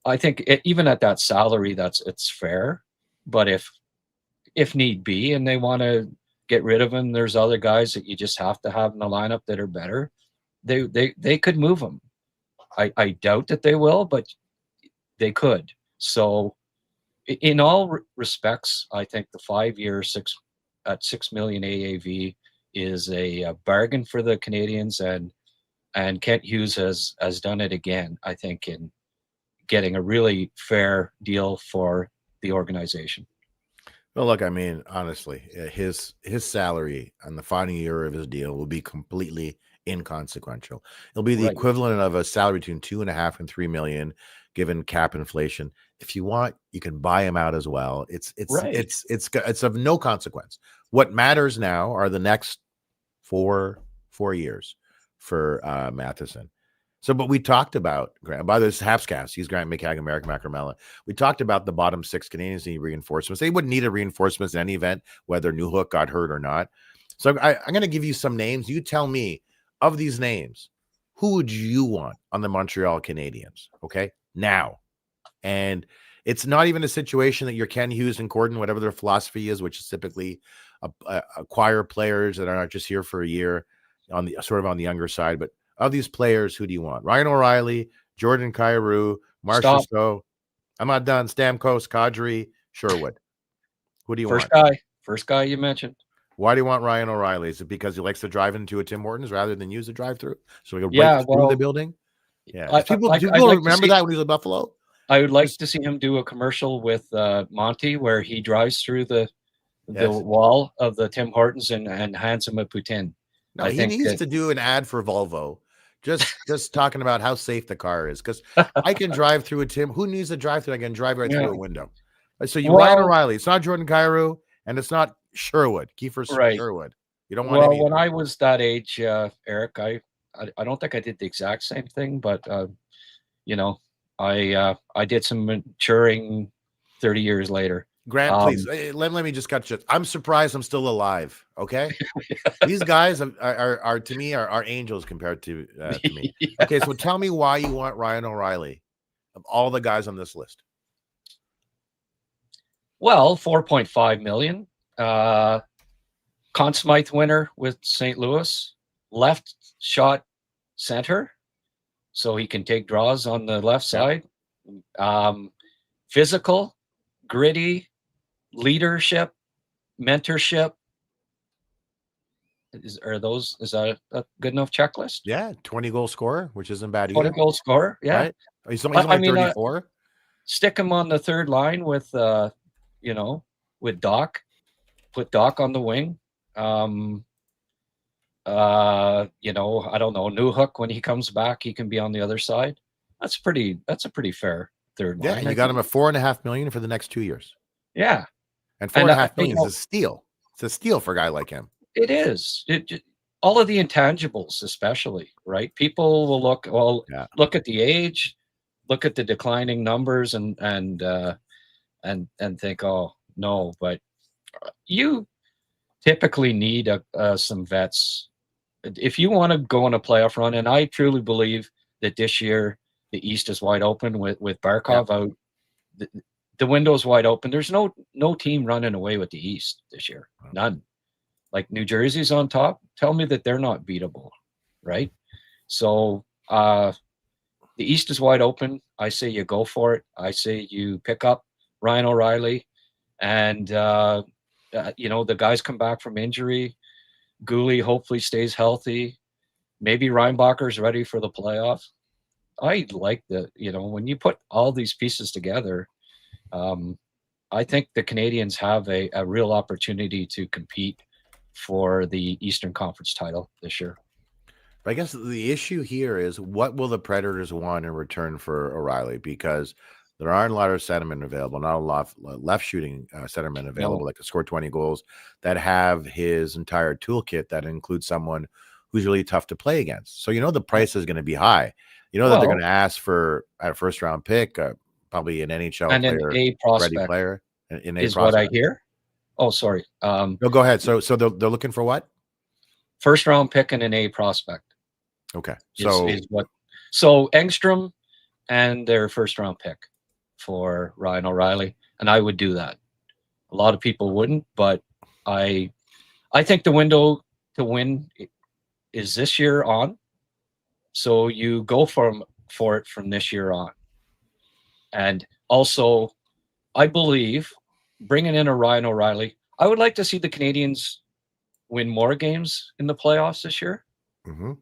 I think even at that salary, it's fair. But if need be, and they want to get rid of him, there's other guys that you just have to have in the lineup that are better. They could move him. I doubt that they will, but they could. So in all respects, I think the 5-year, $6 million AAV is a bargain for the Canadians, and Kent Hughes has done it again, I think, in getting a really fair deal for the organization. Well, look, I mean, honestly, his salary on the final year of his deal will be completely inconsequential. It'll be the equivalent of a salary between $2.5 and $3 million, given cap inflation. If you want, you can buy him out as well. It's of no consequence. What matters now are the next four years for Matheson. So, but we talked about, by this Habscast, he's Grant McCagg, American Macramalla. We talked about the bottom 6 Canadians need reinforcements. They wouldn't need a reinforcements in any event, whether Newhook got hurt or not. So I'm going to give you some names. You tell me, of these names, who would you want on the Montreal Canadiens? Okay, now. And it's not even a situation that you're Ken Hughes and Gordon, whatever their philosophy is, which is typically acquire players that are not just here for a year on the sort of on the younger side. But of these players, who do you want? Ryan O'Reilly, Jordan Kyrou, Marcia Stowe. I'm not done. Stamkos, Kadri, Sherwood. Who do you want? First guy you mentioned. Why do you want Ryan O'Reilly? Is it because he likes to drive into a Tim Hortons rather than use a drive-through? So he go right through the building? Yeah. People remember that when he was at Buffalo? I would like to see him do a commercial with Monty where he drives through the wall of the Tim Hortons and hands him a poutine. No, he needs to do an ad for Volvo. Just talking about how safe the car is, because I can drive through a Tim. Who needs a drive-through? I can drive right through a window. So Ryan O'Reilly. It's not Jordan Kyrou, and it's not Sherwood. Kiefer Sherwood. You don't want. Well, when I was that age, Eric, I don't think I did the exact same thing, but I did some maturing 30 years later. Grant, please let me just cut you. I'm surprised I'm still alive. Okay, these guys are to me are angels compared to me. Okay, so tell me why you want Ryan O'Reilly of all the guys on this list. Well, $4.5 million. Conn Smythe winner with St. Louis, left shot center, so he can take draws on the left side. Physical, gritty, leadership, mentorship. Is that a good enough checklist? Yeah, 20-goal scorer, which isn't bad either. 20-goal scorer, yeah. Right? He's only 34. Stick him on the third line with with Doc. Put Doc on the wing. I don't know, Newhook, when he comes back, he can be on the other side. That's a pretty fair third line. Yeah, and you got him at $4.5 million for the next 2 years. Yeah. And $4.5 million is a steal. It's a steal for a guy like him. It is. All of the intangibles, especially, right? People will look at the age, look at the declining numbers, and think, oh no, but you typically need some vets if you want to go on a playoff run. And I truly believe that this year the East is wide open with Barkov out. The window is wide open. There's no team running away with the East this year. None. Like New Jersey's on top. Tell me that they're not beatable, right? So the East is wide open. I say you go for it. I say you pick up Ryan O'Reilly, and the guys come back from injury. Gooley hopefully stays healthy. Maybe Reinbacher's ready for the playoffs. I like when you put all these pieces together, I think the Canadiens have a real opportunity to compete for the Eastern Conference title this year. But I guess the issue here is, what will the Predators want in return for O'Reilly? Because there aren't a lot of centermen available, not a lot of left shooting centermen available that can score 20 goals, that have his entire toolkit, that includes someone who's really tough to play against. So the price is going to be high. That they're going to ask for a first-round pick, probably an NHL and player, an A prospect, ready player, is what I hear. Oh, sorry. No, go ahead. So they're looking for what? First-round pick and an A prospect. Okay. So Engstrom and their first-round pick for Ryan O'Reilly, and I would do that. A lot of people wouldn't, but I think the window to win is this year on. So you go for it from this year on. And also, I believe bringing in a Ryan O'Reilly, I would like to see the Canadiens win more games in the playoffs this year. Mm-hmm.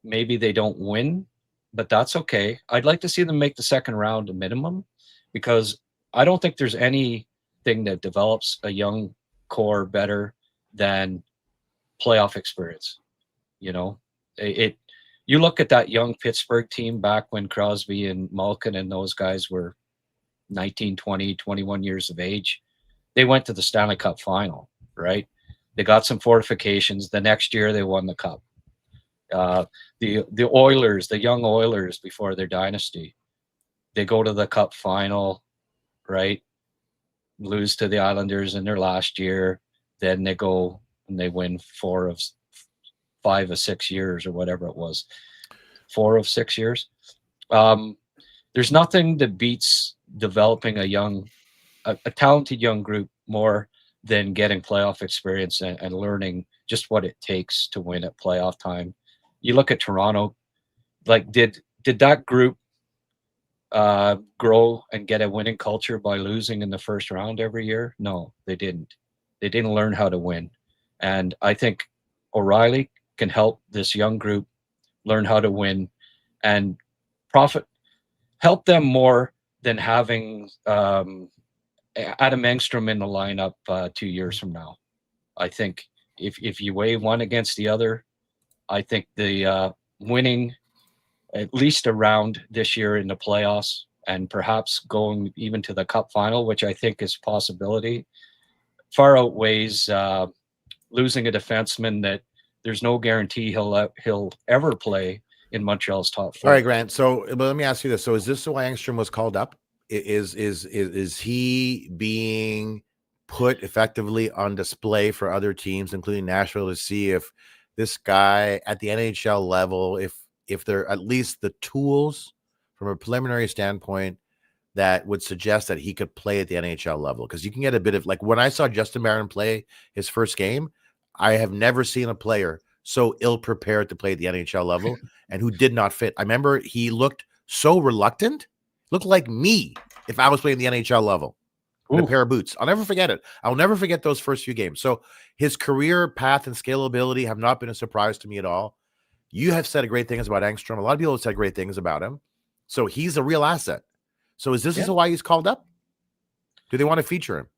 Maybe they don't win, but that's okay. I'd like to see them make the second round a minimum, because I don't think there's anything that develops a young core better than playoff experience. You look at that young Pittsburgh team back when Crosby and Malkin and those guys were 19, 20, 21 years of age. They went to the Stanley Cup final, right? They got some fortifications. The next year they won the cup. The Oilers, the young Oilers before their dynasty, they go to the cup final, right? Lose to the Islanders in their last year. Then they go and they win 5 of 6 years or whatever it was, 4 of 6 years. There's nothing that beats developing a talented young group more than getting playoff experience and learning just what it takes to win at playoff time. You look at Toronto, like did that group grow and get a winning culture by losing in the first round every year? No, they didn't. They didn't learn how to win. And I think O'Reilly can help this young group learn how to win and help them more than having Adam Engstrom in the lineup 2 years from now. I think if you weigh one against the other, I think the winning at least a round this year in the playoffs and perhaps going even to the cup final, which I think is a possibility, far outweighs losing a defenseman that there's no guarantee he'll ever play in Montreal's top 4. All right, Grant. So let me ask you this. So is this why Engstrom was called up? Is he being put effectively on display for other teams, including Nashville, to see if this guy at the NHL level, if there are at least the tools from a preliminary standpoint that would suggest that he could play at the NHL level? Because you can get a bit of, like, when I saw Justin Barron play his first game, I have never seen a player so ill-prepared to play at the NHL level and who did not fit. I remember he looked so reluctant, looked like me if I was playing the NHL level in a pair of boots. I'll never forget it. I'll never forget those first few games. So his career path and scalability have not been a surprise to me at all. You have said great things about Engstrom. A lot of people have said great things about him. So he's a real asset. So is this why he's called up? Do they want to feature him?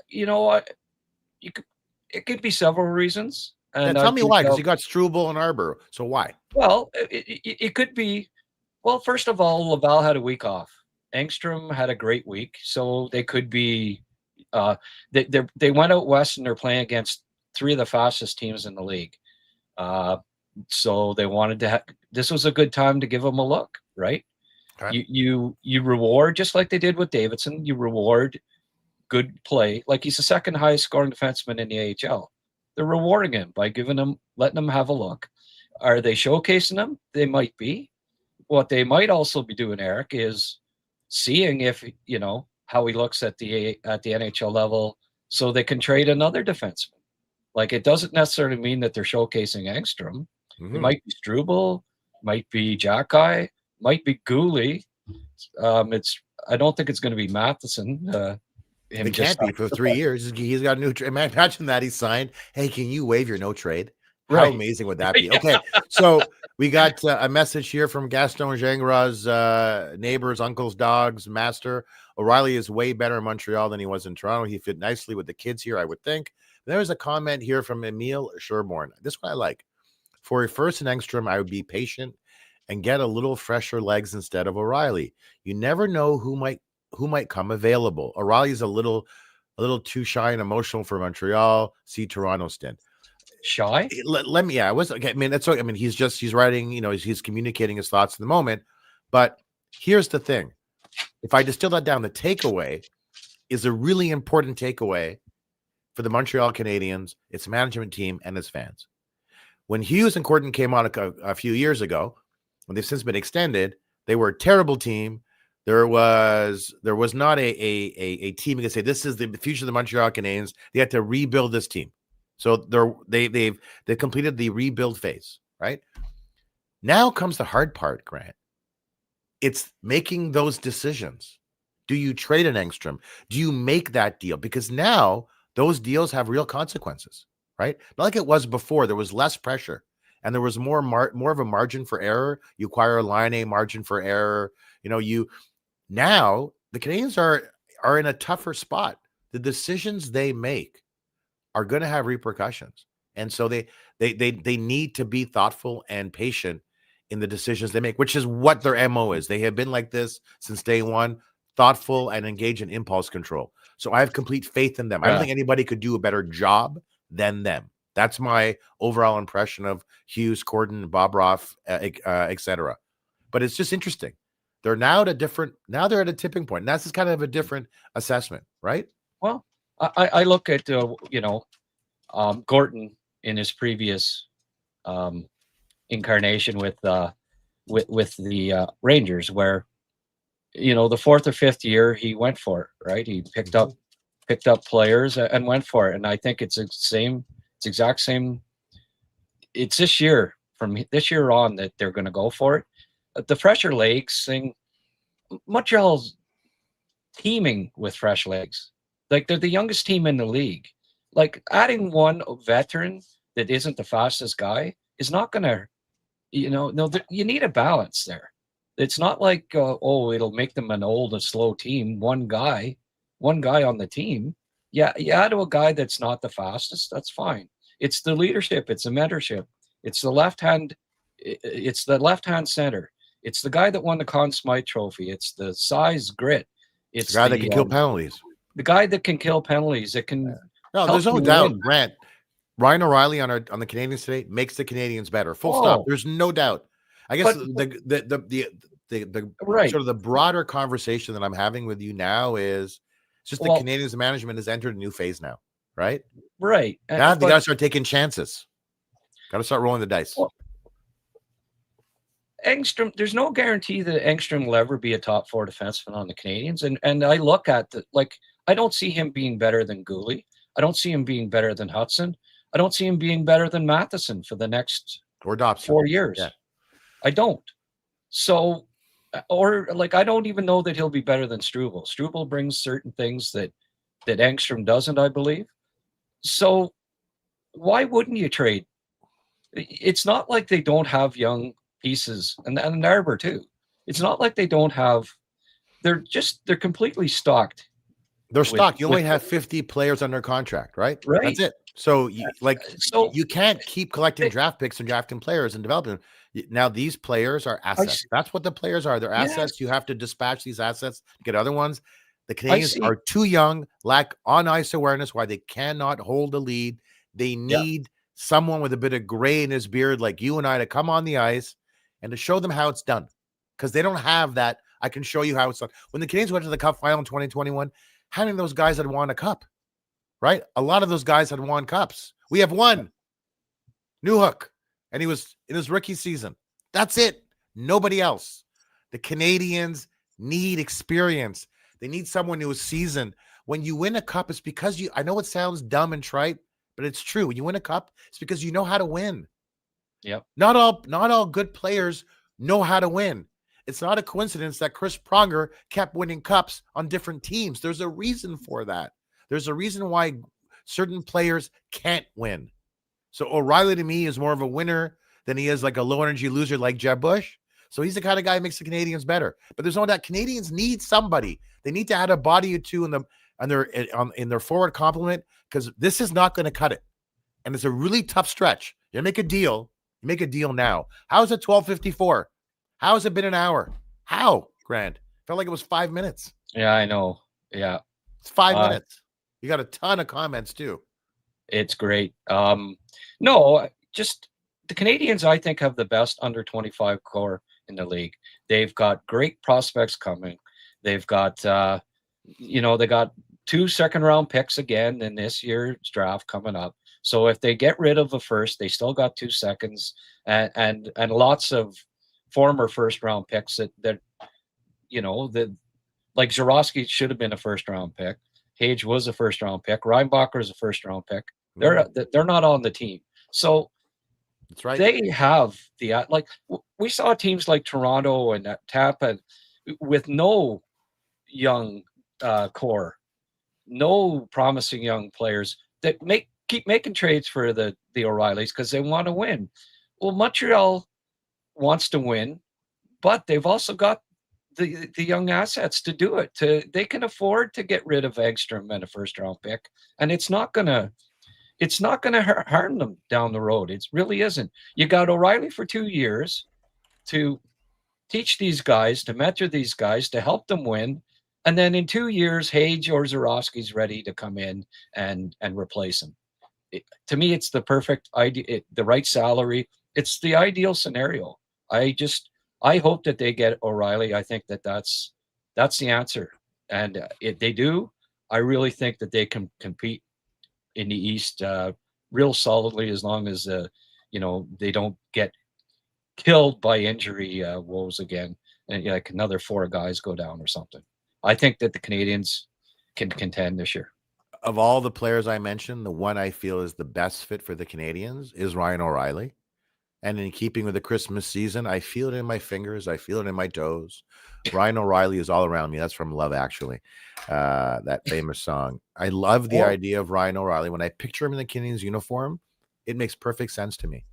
You know what? It could be several reasons. And tell me why, because you got Struble and Arbor. So why? Well, it could be. Well, first of all, Laval had a week off. Engstrom had a great week, so they could be. They went out west and they're playing against 3 of the fastest teams in the league. So they wanted to. This was a good time to give them a look, right? Okay. You reward, just like they did with Davidson. You reward good play. Like, he's the second highest scoring defenseman in the AHL. They're rewarding him by letting him have a look. Are they showcasing him? They might be. What they might also be doing, Eric, is seeing if how he looks at the NHL level, so they can trade another defenseman. Like, it doesn't necessarily mean that they're showcasing Engstrom. Mm-hmm. It might be Struble, might be Jacky, might be Gooley. I don't think it's going to be Matheson. It can't be for 3 years. He's got a new trade. Imagine that he signed. Hey, can you waive your no trade? How amazing would that be? Yeah. Okay, so we got a message here from Gaston Gingras, neighbors, uncles, dogs, master. O'Reilly is way better in Montreal than he was in Toronto. He fit nicely with the kids here, I would think. There's a comment here from Emile Sherborne. This one I like. For a first and Engstrom, I would be patient and get a little fresher legs instead of O'Reilly. You never know who might come available. O'Reilly's a little too shy and emotional for Montreal. See Toronto stint. Shy? Let me. Yeah, I was. Okay, I mean, that's. I mean, he's writing. He's communicating his thoughts in the moment. But here's the thing: if I distill that down, the takeaway is a really important takeaway for the Montreal Canadiens, its management team, and its fans. When Hughes and Gordon came on a few years ago, when they've since been extended, they were a terrible team. There was not a team you can say this is the future of the Montreal Canadiens. They had to rebuild this team. So they've completed the rebuild phase, right? Now comes the hard part, Grant. It's making those decisions. Do you trade an Engstrom? Do you make that deal? Because now those deals have real consequences, right? Not like it was before. There was less pressure and there was more of a margin for error. You acquire a line A margin for error. Now the Canadiens are in a tougher spot. The decisions they make are going to have repercussions. And so they need to be thoughtful and patient in the decisions they make, which is what their MO is. They have been like this since day one, thoughtful and engage in impulse control. So I have complete faith in them. Yeah. I don't think anybody could do a better job than them. That's my overall impression of Hughes, Gordon, Bobroff, etc. But it's just interesting. They're now they're at a tipping point. And that's just kind of a different assessment, right? Well, I look at Gordon in his previous incarnation with the Rangers, where the fourth or fifth year he went for it, right? He picked up players and went for it, and I think it's the same. It's exact same. It's this year, from this year on, that they're going to go for it. The fresher legs thing, Montreal's teaming with fresh legs. Like, they're the youngest team in the league. Like, adding one veteran that isn't the fastest guy is not going to, no, you need a balance there. It's not like, it'll make them an old and slow team. One guy on the team. Yeah, you add to a guy that's not the fastest, that's fine. It's the leadership. It's the mentorship. It's the left-hand center. It's the guy that won the Conn Smythe Trophy. It's the size, grit. It's the guy that can kill penalties. The guy that can kill penalties. It can. No, there's no doubt, Grant. Ryan O'Reilly on the Canadiens today makes the Canadiens better. Full stop. There's no doubt. I guess the right. sort of the broader conversation that I'm having with you now is just the Canadiens management has entered a new phase now, right? Right. Now they got to start taking chances. Got to start rolling the dice. Engstrom, there's no guarantee that Engstrom will ever be a top 4 defenseman on the Canadiens. And I look at I don't see him being better than Gooley. I don't see him being better than Hudson. I don't see him being better than Matheson for the next 4 years. Yeah. I don't. So, I don't even know that he'll be better than Struble. Struble brings certain things that Engstrom doesn't, I believe. So why wouldn't you trade? It's not like they don't have young pieces, and Narber too. It's not like they don't have. They're completely stocked. They're stocked. You only have 50 players under contract, right? Right. That's it. So you can't keep collecting draft picks and drafting players and developing them. Now these players are assets. That's what the players are. They're assets. Yes. You have to dispatch these assets to get other ones. The Canadiens are too young, lack on ice awareness, why they cannot hold a lead. They need someone with a bit of gray in his beard like you and I to come on the ice and to show them how it's done, because they don't have that. I can show you how it's done. When the Canadiens went to the Cup final in 2021, how many of those guys had won a cup, right? A lot of those guys had won cups. We have one, Newhook, and he was in his rookie season. That's it. Nobody else. The Canadiens need experience. They need someone who is seasoned. When you win a cup, it's because I know it sounds dumb and trite, but it's true. When you win a cup, it's because you know how to win. Yep. Not all good players know how to win. It's not a coincidence that Chris Pronger kept winning cups on different teams. There's a reason for that. There's a reason why certain players can't win. So O'Reilly to me is more of a winner than he is like a low energy loser like Jeb Bush. So he's the kind of guy who makes the Canadiens better. But there's no doubt Canadiens need somebody. They need to add a body or two in their forward complement, because this is not going to cut it. And it's a really tough stretch. You make a deal. You make a deal now. How is it 12:54? How has it been an hour? How, Grant? Felt like it was 5 minutes. Yeah, I know. Yeah. It's 5 minutes. You got a ton of comments too. It's great. No, just the Canadiens, I think, have the best under 25 core in the league. They've got great prospects coming. They've got, they got 2 second-round picks again in this year's draft coming up. So if they get rid of a first, they still got 2 seconds and lots of former first-round picks that like Zurowski should have been a first-round pick. Hage was a first-round pick. Reinbacher is a first-round pick. They're not on the team. So that's right. They have we saw teams like Toronto and Tampa with no young core, no promising young players that keep making trades for the O'Reillys because they want to win. Well, Montreal wants to win, but they've also got the young assets to do it. They can afford to get rid of Ekstrom and a first-round pick, and it's not gonna harm them down the road. It really isn't. You got O'Reilly for 2 years to teach these guys, to mentor these guys, to help them win. And then in 2 years, Hage or Zurowski's ready to come in and replace him. To me, it's the perfect idea, the right salary. It's the ideal scenario. I hope that they get O'Reilly. I think that's the answer. And if they do, I really think that they can compete in the East real solidly as long as they don't get killed by injury woes again, and like another 4 guys go down or something. I think that the Canadians can contend this year. Of all the players I mentioned, the one I feel is the best fit for the Canadians is Ryan O'Reilly. And in keeping with the Christmas season, I feel it in my fingers. I feel it in my toes. Ryan O'Reilly is all around me. That's from Love Actually, that famous song. I love the idea of Ryan O'Reilly. When I picture him in the Canadians uniform, it makes perfect sense to me.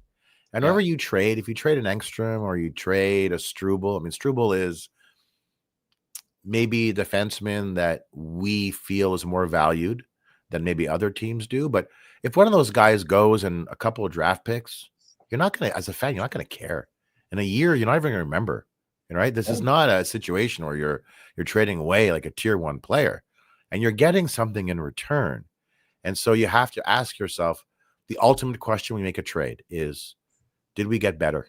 And whenever you trade, if you trade an Engstrom or you trade a Struble, I mean, Struble is maybe a defenseman that we feel is more valued than maybe other teams do. But if one of those guys goes and a couple of draft picks, you're not going to, as a fan, you're not going to care. In a year, you're not even going to remember. Right? This is not a situation where you're trading away like a tier 1 player, and you're getting something in return. And so you have to ask yourself, the ultimate question when we make a trade is, did we get better?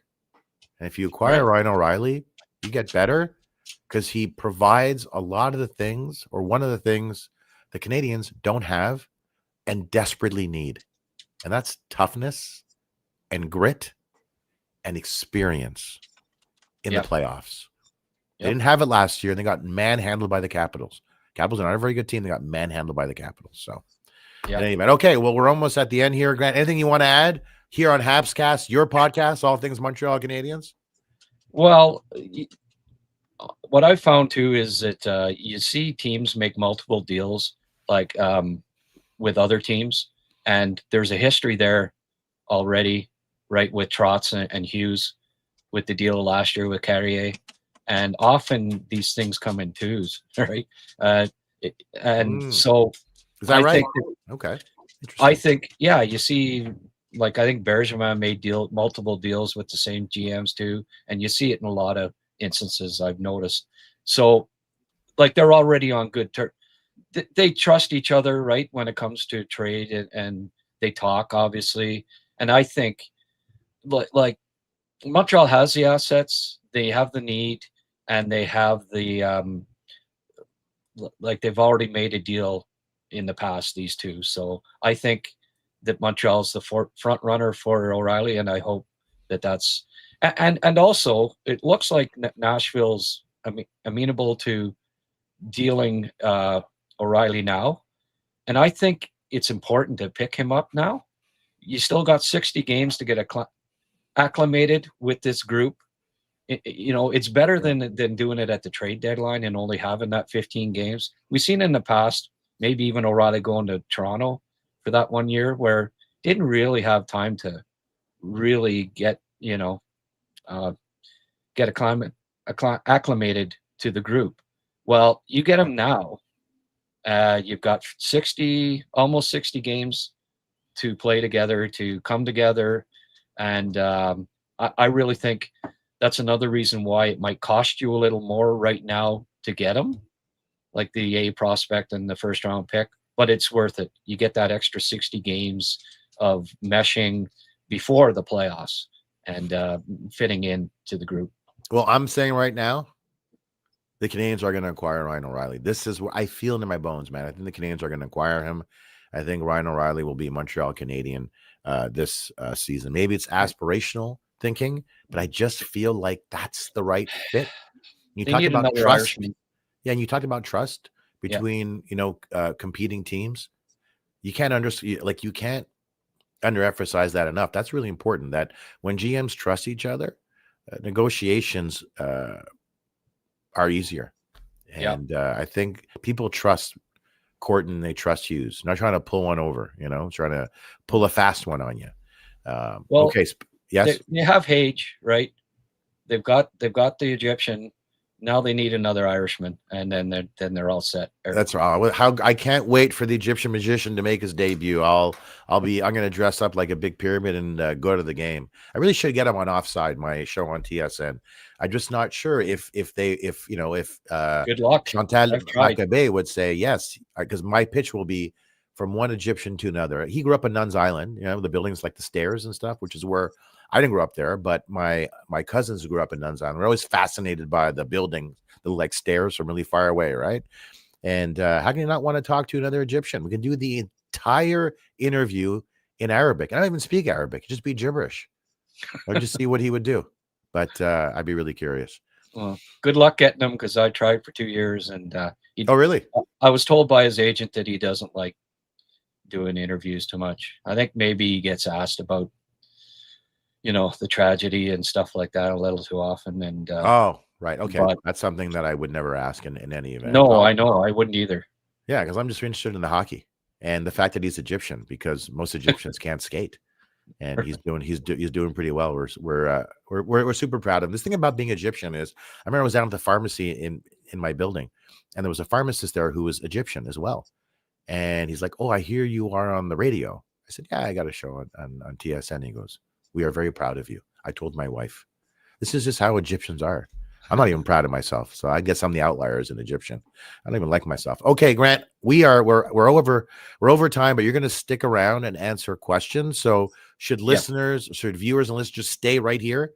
And if you acquire Ryan O'Reilly, you get better because he provides a lot of the things, or one of the things the Canadians don't have and desperately need. And that's toughness and grit and experience in the playoffs. They didn't have it last year, and they got manhandled by the Capitals. Capitals are not a very good team. They got manhandled by the Capitals. So, anyway, okay, well, we're almost at the end here. Grant, anything you want to add here on Habscast, your podcast, all things Montreal Canadiens? Well, what I've found too is that you see teams make multiple deals, like with other teams, and there's a history there already, right, with Trotz and Hughes, with the deal last year with Carrier, and often these things come in twos, right? So is that right? Okay, I think you see, like I think Bergevin made multiple deals with the same GMs too, and you see it in a lot of instances I've noticed. So, like they're already on good terms. They trust each other, right, when it comes to trade, and they talk obviously. And I think, like Montreal has the assets, they have the need, and they have the like they've already made a deal in the past, these two. So I think that Montreal's the front runner for O'Reilly, and I hope that's and also it looks like Nashville's amenable to dealing O'Reilly now, and I think it's important to pick him up now. You still got 60 games to get acclimated with this group. It's better than doing it at the trade deadline and only having that 15 games. We've seen in the past, maybe even O'Reilly going to Toronto for that 1 year where didn't really have time to really get acclimated to the group. Well, you get them now. You've got almost 60 games to play together, to come together. And I really think that's another reason why it might cost you a little more right now to get them, like the A prospect and the first round pick, but it's worth it. You get that extra 60 games of meshing before the playoffs and fitting in to the group. Well, I'm saying right now, the Canadians are going to acquire Ryan O'Reilly. This is what I feel in my bones, man. I think the Canadians are going to acquire him. I think Ryan O'Reilly will be a Montreal Canadian this season. Maybe it's aspirational thinking, but I just feel like that's the right fit. You talk about trust. Irishman. Yeah, and you talked about trust between competing teams. You can't you can't underemphasize that enough. That's really important. That when GMs trust each other, negotiations are easier. And I think people trust Corton, they trust Hughes. Not trying to pull one over, trying to pull a fast one on you. Okay, yes. They have Hage, right? They've got the Egyptian. Now they need another Irishman, and then they're all set. That's right. How I can't wait for the Egyptian magician to make his debut. I'm going to dress up like a big pyramid and go to the game. I really should get him on Offside, my show on TSN. I'm just not sure if good luck. Chantal Macabé would say yes, because my pitch will be from one Egyptian to another. He grew up in Nuns Island, the buildings like the stairs and stuff, which is where I didn't grow up there, but my cousins grew up in Nuns Island. We're always fascinated by the buildings, the like stairs from really far away, right? And how can you not want to talk to another Egyptian? We can do the entire interview in Arabic. I don't even speak Arabic. Just be gibberish. Or just see what he would do. But I'd be really curious. Well, good luck getting him, because I tried for 2 years, and Oh, really? I was told by his agent that he doesn't like doing interviews too much. I think maybe he gets asked about, the tragedy and stuff like that a little too often. And Oh, right. Okay. but That's something that I would never ask in any event. no, I know I wouldn't either. Yeah, because I'm just interested in the hockey and the fact that he's Egyptian, because most Egyptians can't skate, and he's doing pretty well. We're super proud of him. This thing about being Egyptian is, I remember I was down at the pharmacy in my building, and there was a pharmacist there who was Egyptian as well, and he's like, "Oh, I hear you are on the radio." I said, "Yeah, I got a show on TSN." He goes, "We are very proud of you." I told my wife, "This is just how Egyptians are." I'm not even proud of myself, so I guess I'm the outlier as an Egyptian. I don't even like myself. Okay, Grant, we're over time, but you're going to stick around and answer questions. So should listeners, should viewers and listeners just stay right here?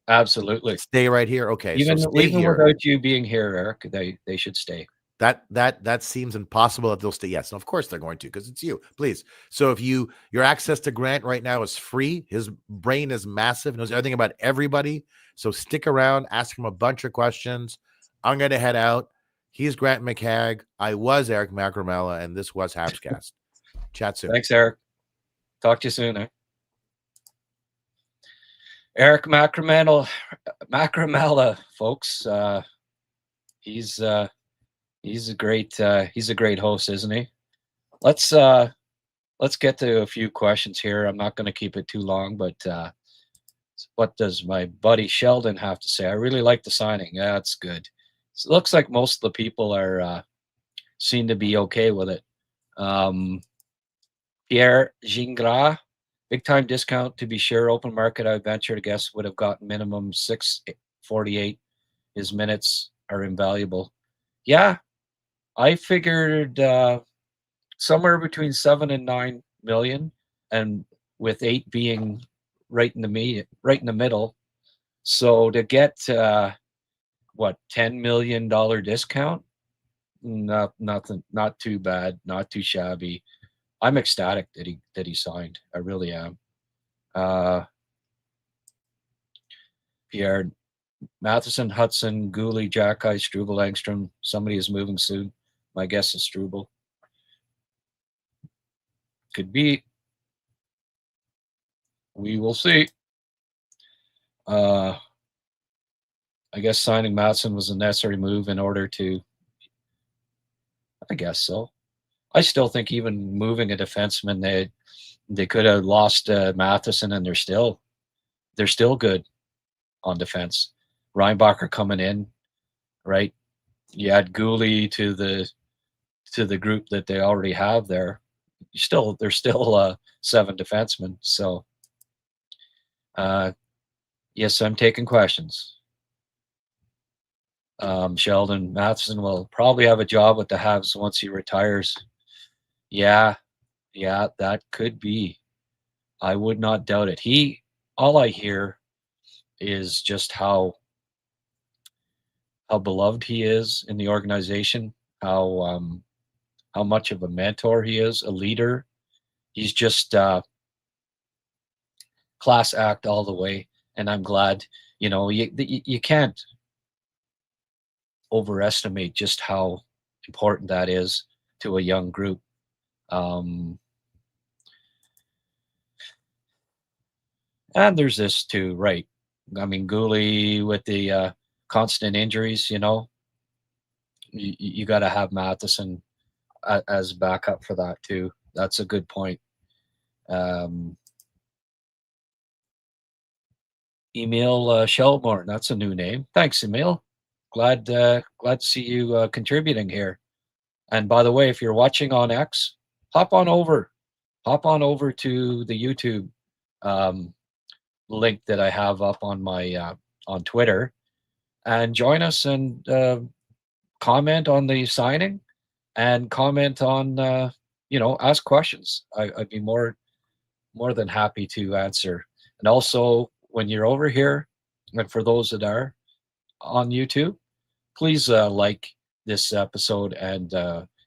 Absolutely, stay right here. Okay, even so stay here. without you being here, Eric, they should stay. That seems impossible that they'll stay. Yes, and of course they're going to, because it's you. Please. So if your access to Grant right now is free, his brain is massive, knows everything about everybody. So stick around, ask him a bunch of questions. I'm going to head out. He's Grant McCagg. I was Eric Macramalla, and this was Habscast. Chat soon. Thanks, Eric. Talk to you soon. Eric Macramalla, folks. He's a great host, isn't he? Let's get to a few questions here. I'm not going to keep it too long, but what does my buddy Sheldon have to say? I really like the signing. Yeah, that's good. So it looks like most of the people are seem to be okay with it. Pierre Gingras, big time discount to be sure. Open market, I venture to guess, would have got minimum 648. His minutes are invaluable. Yeah, I figured somewhere between 7 and 9 million, and with 8 being right in the middle. So to get $10 million discount, nothing, not too bad, not too shabby. I'm ecstatic that he signed. I really am. Pierre Matheson, Hudson, Gooley, Jacky, Struble, Engstrom. Somebody is moving soon. My guess is Struble. Could be. We will see. I guess signing Matheson was a necessary move in order to. I guess so. I still think even moving a defenseman, they could have lost Matheson, and they're still good on defense. Reinbacher coming in, right? You add Gooley to the group that they already have there. There's still 7 defensemen. So, yes, I'm taking questions. Sheldon Matheson will probably have a job with the Habs once he retires. Yeah, that could be. I would not doubt it. All I hear is just how beloved he is in the organization, how much of a mentor he is, a leader. He's just class act all the way, and I'm glad. You can't overestimate just how important that is to a young group. And there's this too, right? I mean, Gooley with the constant injuries, you got to have Matheson as backup for that too. That's a good point. Emil Shelbourne, that's a new name. Thanks, Emil. Glad to see you contributing here. And by the way, if you're watching on X, hop on over to the YouTube link that I have up on my on Twitter, and join us and comment on the signing, and comment on ask questions. I'd be more than happy to answer. And also, when you're over here, and for those that are on YouTube, please like this episode, and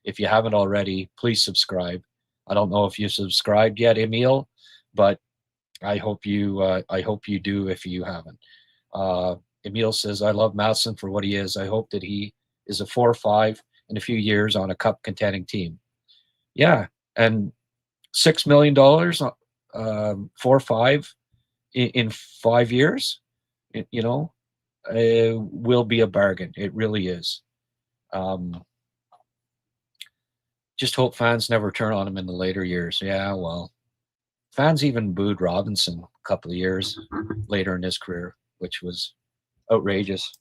if you haven't already, please subscribe. I don't know if you subscribed yet, Emil, but I hope you do if you haven't. Emil says, I love Matheson for what he is. I hope that he is a 4-5 in a few years on a cup contending team. Yeah, and $6 million, 4-5 in 5 years, you know, will be a bargain. It really is. Just hope fans never turn on him in the later years. Yeah, well, fans even booed Robinson a couple of years later in his career, which was outrageous.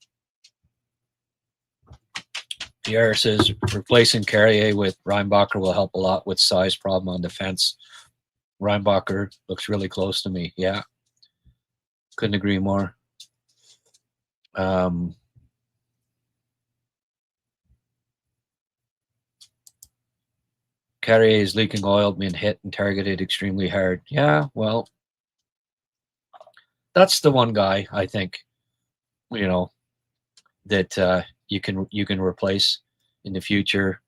Pierre says replacing Carrier with Reinbacher will help a lot with size problem on defense. Reinbacher looks really close to me. Yeah, couldn't agree more. Carrier is leaking oil, being hit and targeted extremely hard. Yeah, well, that's the one guy I think, you know, that you can replace in the future.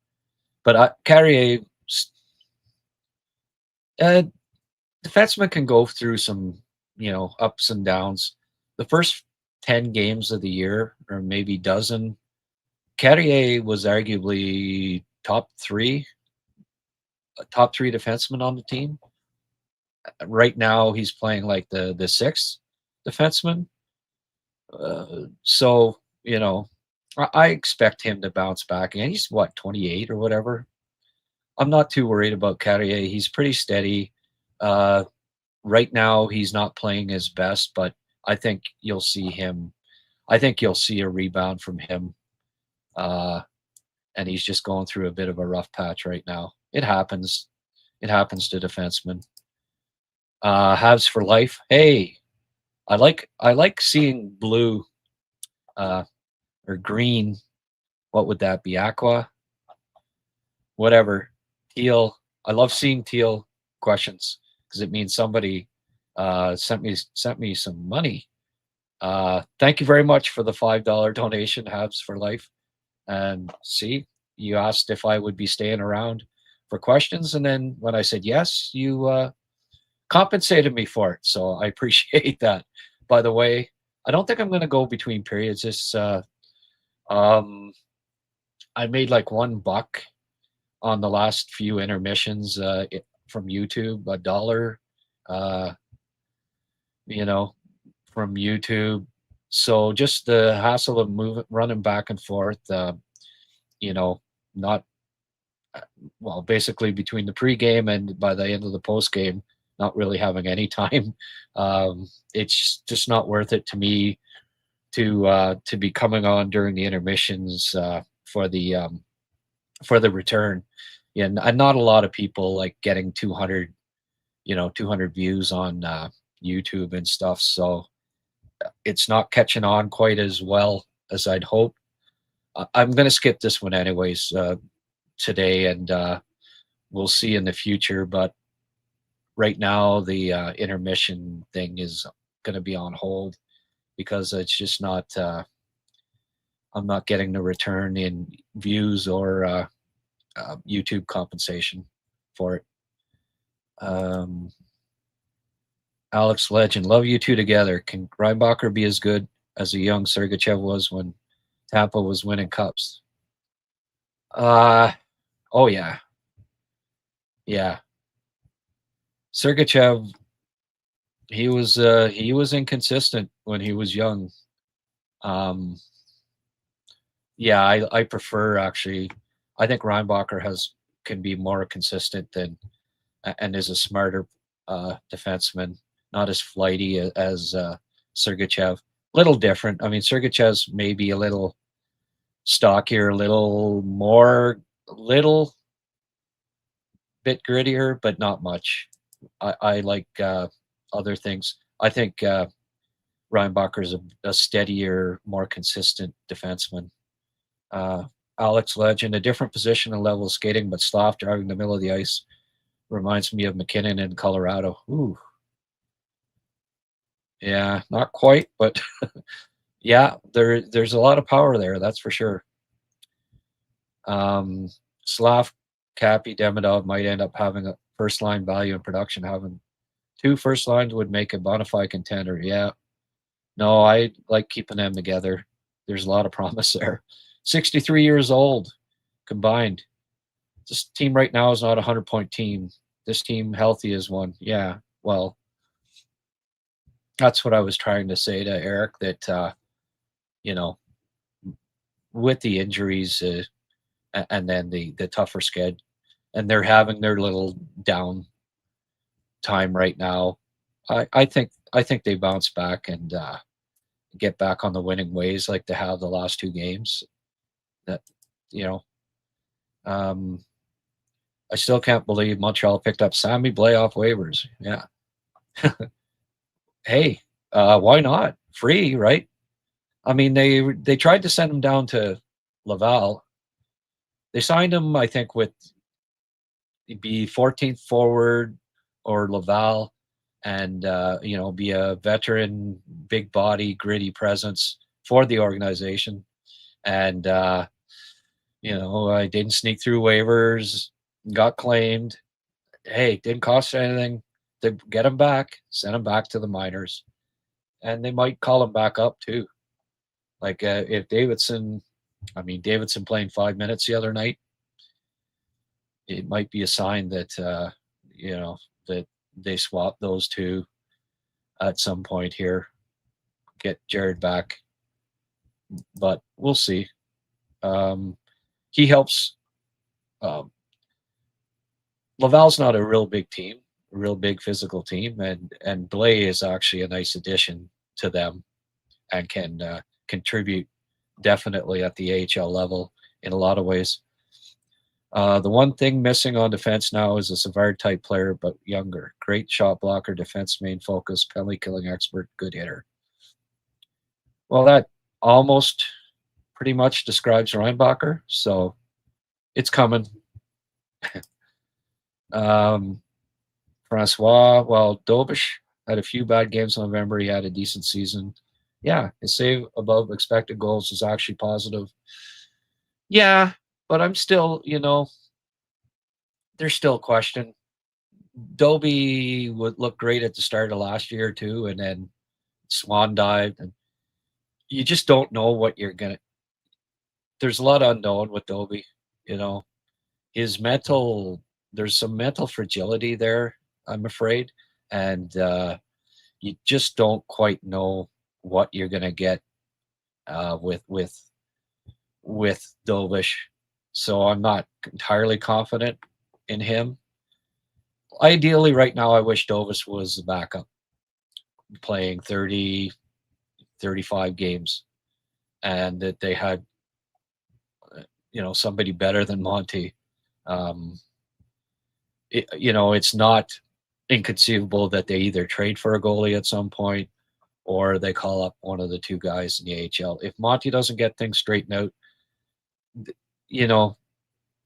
But Carrier, defenseman can go through some, you know, ups and downs. The first 10 games of the year, or maybe dozen, Carrier was arguably top three defenseman on the team. Right now, he's playing like the sixth defenseman. So, you know, I expect him to bounce back. And he's, what, 28 or whatever? I'm not too worried about Carrier. He's pretty steady. Right now, he's not playing his best, but I think you'll see him. I think you'll see a rebound from him. And he's just going through a bit of a rough patch right now. It happens. It happens to defensemen. Habs for life. Hey, I like seeing blue or green. What would that be? Aqua? Whatever. Teal. I love seeing teal questions because it means somebody sent me some money. Thank you very much for the $5 donation, Habs for life. And see, you asked if I would be staying around for questions, and then when I said yes, you compensated me for it. So I appreciate that. By the way, I don't think I'm going to go between periods. It's I made like $1 on the last few intermissions from YouTube, $1, you know, from YouTube. So just the hassle of running back and forth, you know, not well, basically between the pregame and by the end of the postgame, not really having any time. It's just not worth it to me to be coming on during the intermissions for the return. Yeah, and not a lot of people like getting 200 views on YouTube and stuff. So it's not catching on quite as well as I'd hope. I'm going to skip this one anyways today, and we'll see in the future. But right now, the intermission thing is going to be on hold because it's just not. I'm not getting the return in views or YouTube compensation for it. Alex Legend, love you two together. Can Reinbacher be as good as a young Sergachev was when Tampa was winning cups? Oh yeah. Yeah. Sergachev, he was inconsistent when he was young. Yeah, I prefer actually. I think Reinbacher can be more consistent than and is a smarter defenseman, not as flighty as Sergachev. Little different. I mean, Sergachev's maybe a little stockier, a little bit grittier, but not much. I like other things. I think Reinbacher's a steadier, more consistent defenseman. Alex Legend, a different position and level of skating, but Slav driving the middle of the ice reminds me of McKinnon in Colorado. Ooh. Yeah, not quite, but yeah, there's a lot of power there, that's for sure. Slav Cappy Demidov might end up having a first line value in production. Having 2 first lines would make a bona fide contender. Yeah. No, I like keeping them together. There's a lot of promise there. 63 years old combined. This team right now is not a 100-point team. This team healthy is one. Yeah. Well, that's what I was trying to say to Eric, that, with the injuries and then the tougher schedule, and they're having their little down time right now. I think they bounce back and get back on the winning ways like they have the last 2 games. That I still can't believe Montreal picked up Sammy Blais off waivers. Yeah. Hey, why not? Free, right? I mean, they tried to send him down to Laval. They signed him, I think, with be 14th forward or Laval, and be a veteran, big body, gritty presence for the organization. And I didn't sneak through waivers, got claimed. Hey, didn't cost anything to get him back, send him back to the minors, and they might call him back up too. Like if Davidson playing 5 minutes the other night, it might be a sign that that they swap those 2 at some point here, get Jared back. But we'll see. He helps. Laval's not a real big team, a real big physical team, and Blais is actually a nice addition to them and can contribute definitely at the AHL level in a lot of ways. The one thing missing on defense now is a Savard-type player, but younger. Great shot blocker, defense main focus, penalty killing expert, good hitter. Well, that almost pretty much describes Reinbacher, so it's coming. Francois, well, Dobish had a few bad games in November. He had a decent season. Yeah, his save above expected goals is actually positive. Yeah, but I'm still, there's still a question. Doby would look great at the start of last year too, and then swan dived, and you just don't know what you're gonna. There's a lot of unknown with Doby. His mental. There's some mental fragility there, I'm afraid, and you just don't quite know what you're gonna get with Dobish. So I'm not entirely confident in him. Ideally, right now, I wish Dovis was the backup, playing 30, 35 games, and that they had, somebody better than Monty. It's not inconceivable that they either trade for a goalie at some point or they call up one of the 2 guys in the AHL. If Monty doesn't get things straightened out,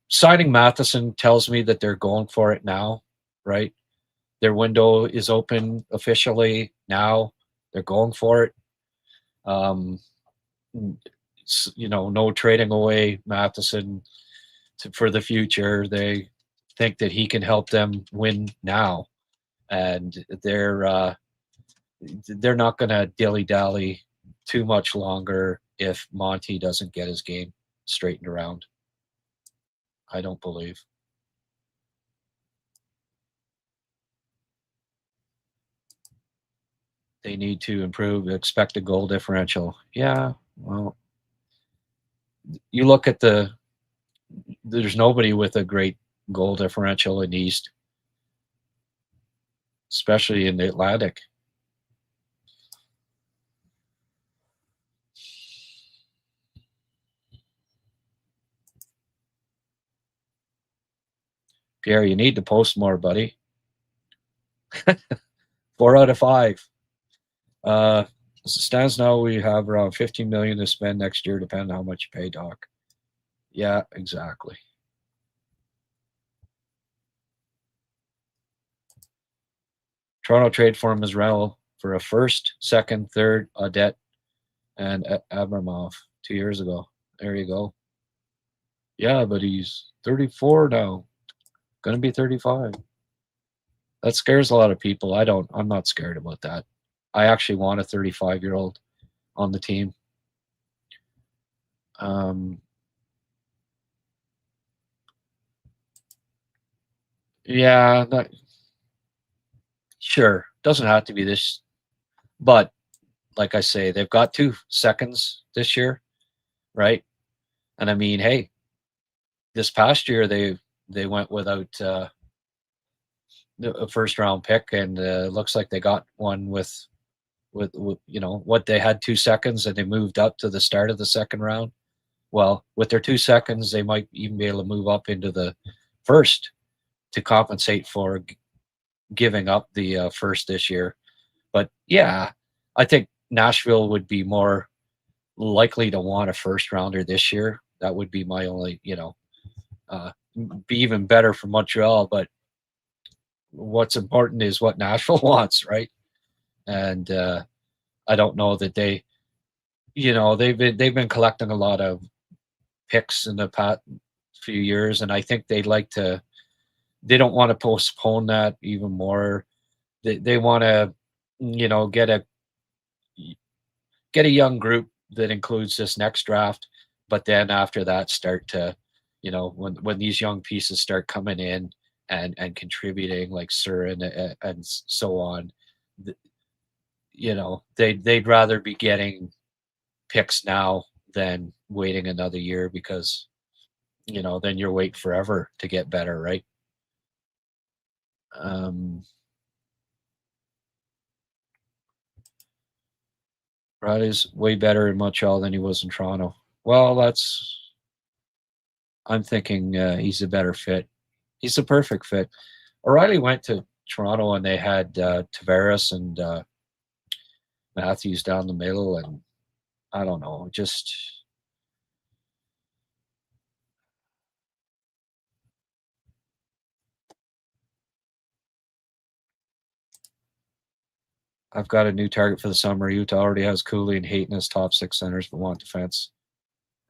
signing Matheson tells me that they're going for it now, right? Their window is open officially now. They're going for it. No trading away Matheson for the future. They think that he can help them win now, and they're not going to dilly-dally too much longer if Monty doesn't get his game straightened around. I don't believe. They need to improve expected goal differential. Yeah, well, you look at there's nobody with a great goal differential in the East, especially in the Atlantic. Pierre, you need to post more, buddy. 4 out of 5. As it stands now, we have around $15 million to spend next year, depending on how much you pay Doc. Yeah, exactly. Toronto trade for him as rental for a first, second, third, Audette, and Abramov 2 years ago. There you go. Yeah, but he's 34 now. Going to be 35. That scares a lot of people. I'm not scared about that. I actually want a 35-year-old on the team. Yeah, sure. Doesn't have to be this, but like I say, they've got 2 seconds this year, right? And I mean, hey, this past year they went without a first round pick, and looks like they got one with what they had 2 seconds, and they moved up to the start of the second round. Well, with their 2 seconds, they might even be able to move up into the first to compensate for giving up the first this year. But yeah, I think Nashville would be more likely to want a first rounder this year. That would be my only, be even better for Montreal. But what's important is what Nashville wants, right? And I don't know that they've been collecting a lot of picks in the past few years, and I think they don't want to postpone that even more. They want to, get a young group that includes this next draft, but then after that start to, when these young pieces start coming in and contributing, like Sir and so on, they'd rather be getting picks now than waiting another year, because then you're waiting forever to get better, right? Riley's way better in Montreal than he was in Toronto. Well, I'm thinking he's a better fit. He's the perfect fit. O'Reilly went to Toronto and they had Tavares and Matthews down the middle, and I don't know, just I've got a new target for the summer. Utah already has Cooley and Hayton as top 6 centers, but want defense.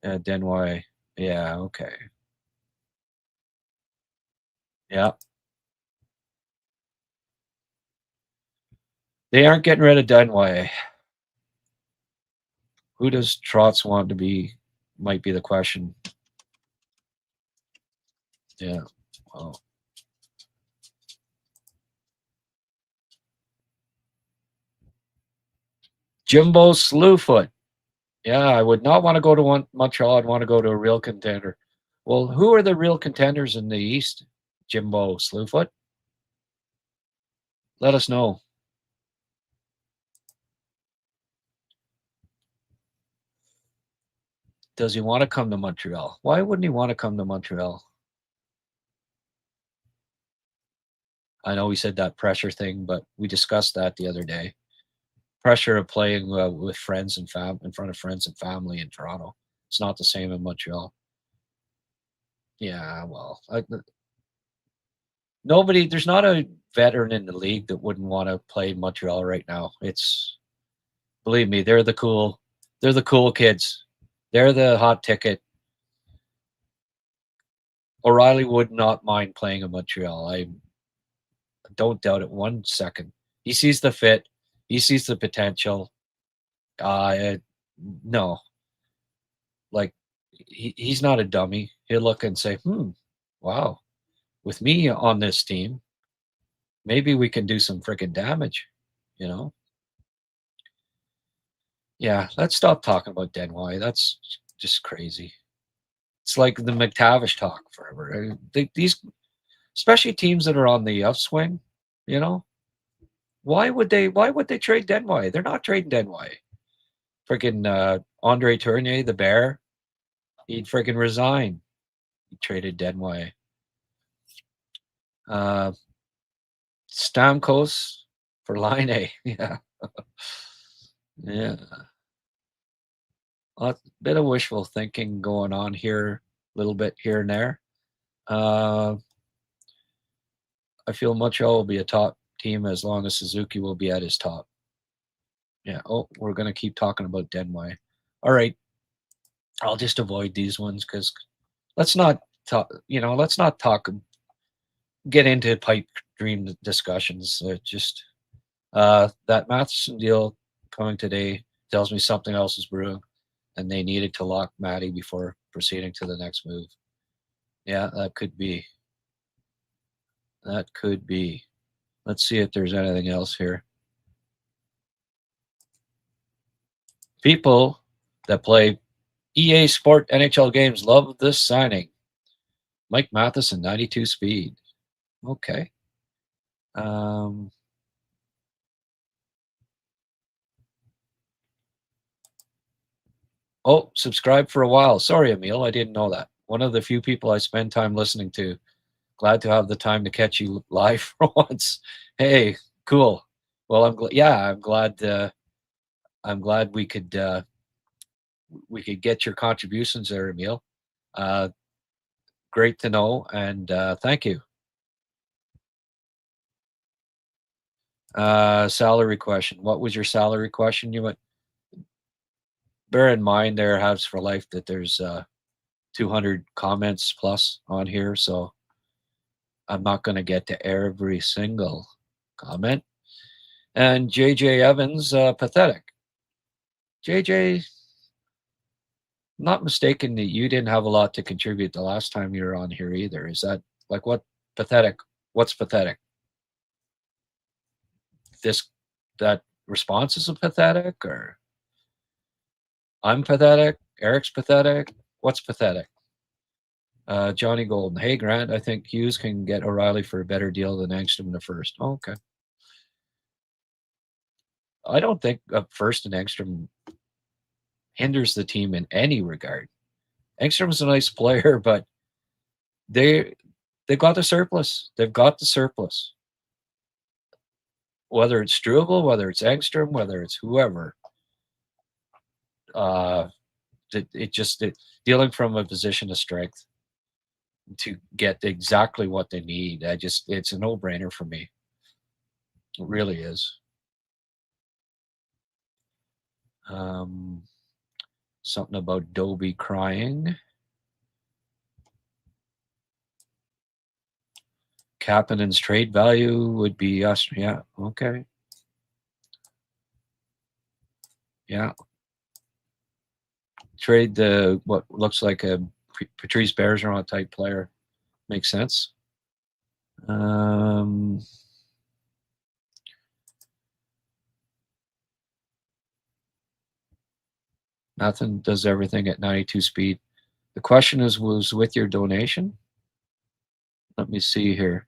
Denway. Yeah, okay. Yeah. They aren't getting rid of Denway. Who does Trotz want to be? Might be the question. Yeah. Well. Jimbo Slewfoot. Yeah, I would not want to go to Montreal. I'd want to go to a real contender. Well, who are the real contenders in the East? Jimbo Slewfoot? Let us know. Does he want to come to Montreal? Why wouldn't he want to come to Montreal? I know we said that pressure thing, but we discussed that the other day. Pressure of playing with friends and in front of friends and family in Toronto. It's not the same in Montreal. Yeah, well, there's not a veteran in the league that wouldn't want to play Montreal right now. Believe me, they're the cool kids. They're the hot ticket. O'Reilly would not mind playing in Montreal. I don't doubt it 1 second. He sees the fit. He sees the potential. No. Like, he's not a dummy. He'll look and say, wow, with me on this team, maybe we can do some freaking damage, Yeah, let's stop talking about Denway. That's just crazy. It's like the McTavish talk forever. These, especially teams that are on the upswing, why would they trade Denway? They're not trading Denway. Freaking Andre Tournier, the Bear, he'd freaking resign. He traded Denway. Stamkos for Line. Yeah. Yeah. A bit of wishful thinking going on here, a little bit here and there. I feel Montreal will be a top team as long as Suzuki will be at his top. Yeah. Oh, we're going to keep talking about Denway. All right. I'll just avoid these ones because let's not talk get into pipe dream discussions. That Matheson deal coming today tells me something else is brewing, and they needed to lock Matty before proceeding to the next move. Yeah, that could be. That could be. Let's see if there's anything else here. People that play EA Sport NHL games love this signing. Mike Matheson, 92 speed. Okay. Oh, subscribe for a while. Sorry, Emil, I didn't know that. One of the few people I spend time listening to. Glad to have the time to catch you live for once. Hey, cool. Well, I'm glad. I'm glad we could get your contributions there, Emil. Great to know, and thank you. Salary question. What was your salary question? You went. Bear in mind, there Habs for life that there's 200 comments plus on here, so I'm not going to get to every single comment. And JJ Evans, pathetic. JJ, not mistaken that you didn't have a lot to contribute the last time you were on here either. Is that like what pathetic? What's pathetic? That response is pathetic, or I'm pathetic? Eric's pathetic? What's pathetic? Johnny Golden. Hey, Grant, I think Hughes can get O'Reilly for a better deal than Engstrom in the first. Oh, okay. I don't think first and Engstrom hinders the team in any regard. Engstrom's a nice player, but they've got the surplus. They've got the surplus. Whether it's Struble, whether it's Engstrom, whether it's whoever, dealing from a position of strength to get exactly what they need. It's a no-brainer for me. It really is. Something about Dobie crying. Kapanen's trade value would be us. Yeah, okay. Yeah. Trade the what looks like a Patrice Bergeron type player. Makes sense. Nothing does everything at 92 speed. The question was with your donation? Let me see here.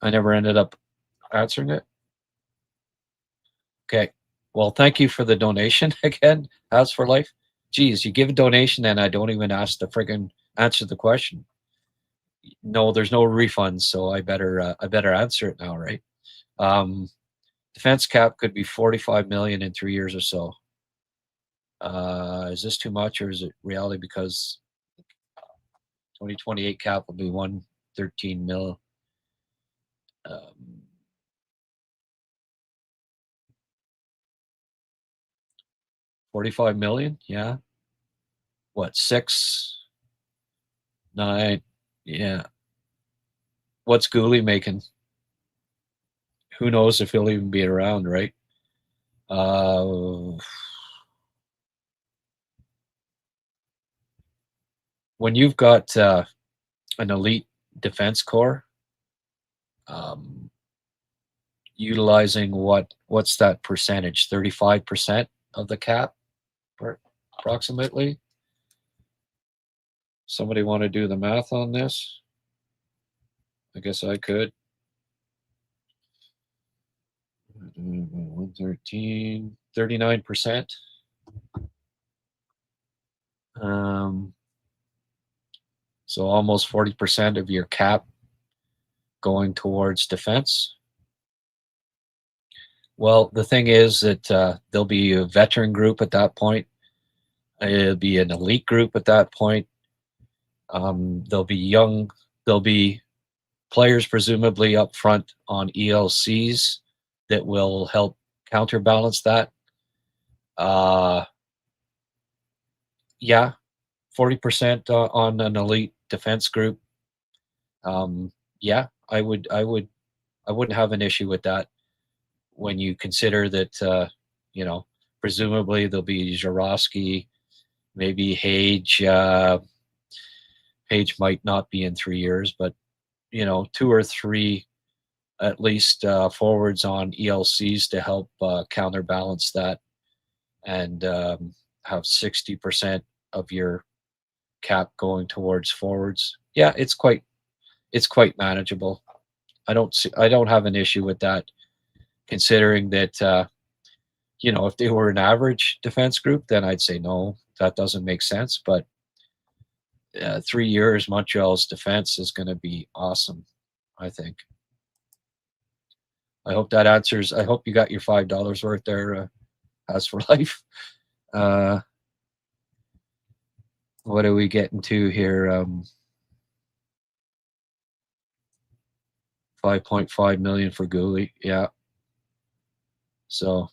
I never ended up answering it. Okay. Well, thank you for the donation again, House for Life. Geez, you give a donation and I don't even ask to friggin' answer the question. No, there's no refunds, so I better answer it now, right? Defense cap could be 45 million in 3 years or so. Is this too much, or is it reality? Because 2028 cap will be 113 mil. 45 million, yeah. What, 6, 9, yeah. What's Gooley making? Who knows if he'll even be around, right? When you've got an elite defense core, utilizing what's that percentage? 35% of the cap, approximately. Somebody want to do the math on this? I guess I could. 113, 39%. So almost 40% of your cap going towards defense. Well, the thing is that there'll be a veteran group at that point. It'll be an elite group at that point. There'll be players presumably up front on ELCs that will help counterbalance that. Yeah, 40% on an elite defense group. Yeah, I wouldn't have an issue with that when you consider that presumably there'll be Jarosky, maybe Hage. Hage might not be in 3 years, but 2 or 3 at least forwards on ELCs to help counterbalance that, and have 60% of your cap going towards forwards. Yeah, it's quite manageable. I don't have an issue with that, considering that if they were an average defense group, then I'd say no, that doesn't make sense. But 3 years, Montreal's defense is going to be awesome, I think. I hope that answers. I hope you got your $5 worth there, as for life. What are we getting to here? 5.5 million for Gooley. Yeah. So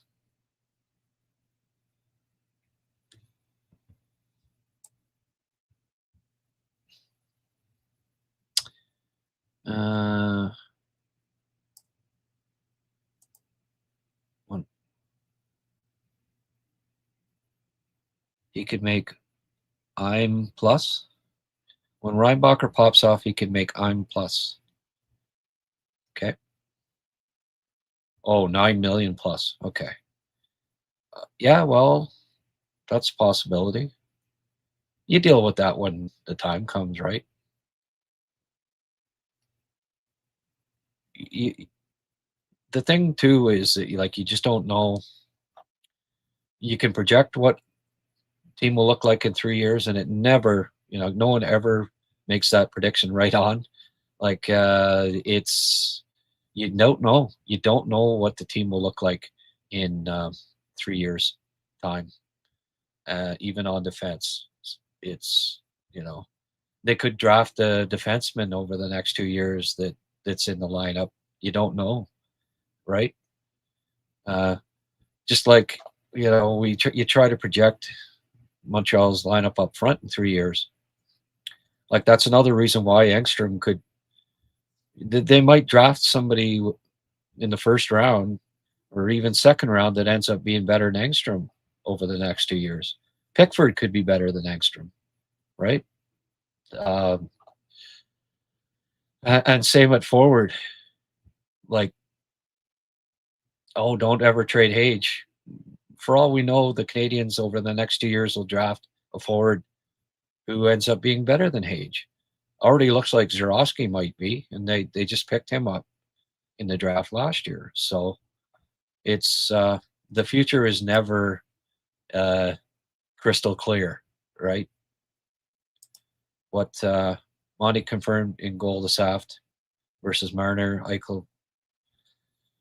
he could make I'm plus. When Reinbacher pops off, he can make I'm plus. Okay. Oh, 9 million plus. Okay. Yeah, well, that's a possibility. You deal with that when the time comes, right? The thing too is that you just don't know. You can project what team will look like in 3 years, and it never, no one ever makes that prediction right on. It's, you don't know what the team will look like in 3 years time, even on defense. It's, they could draft a defenseman over the next 2 years that's in the lineup. You don't know, right? Just like, you try to project Montreal's lineup up front in 3 years. Like, that's another reason why Engstrom they might draft somebody in the first round or even second round that ends up being better than Engstrom over the next 2 years. Pickford could be better than Engstrom, right? And same at forward. Like, don't ever trade Hage. For all we know, the Canadians over the next 2 years will draft a forward who ends up being better than Hage. Already looks like Jarosky might be, and they just picked him up in the draft last year. So it's the future is never crystal clear, right? What Monty confirmed in goal this aft versus Marner, Eichel,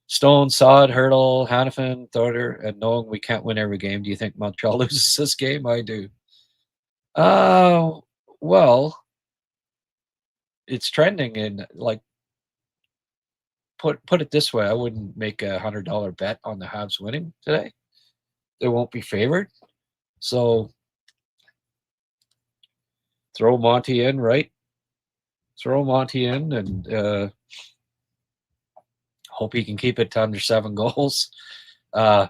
Stone, Sod, Hurdle, Hannafin, Thorder, and knowing we can't win every game, do you think Montreal loses this game? I do. Well, it's trending, and put it this way, I wouldn't make a $100 bet on the Habs winning today. They won't be favored. So throw Monty in, right? Throw Monty in and hope he can keep it to under 7 goals. I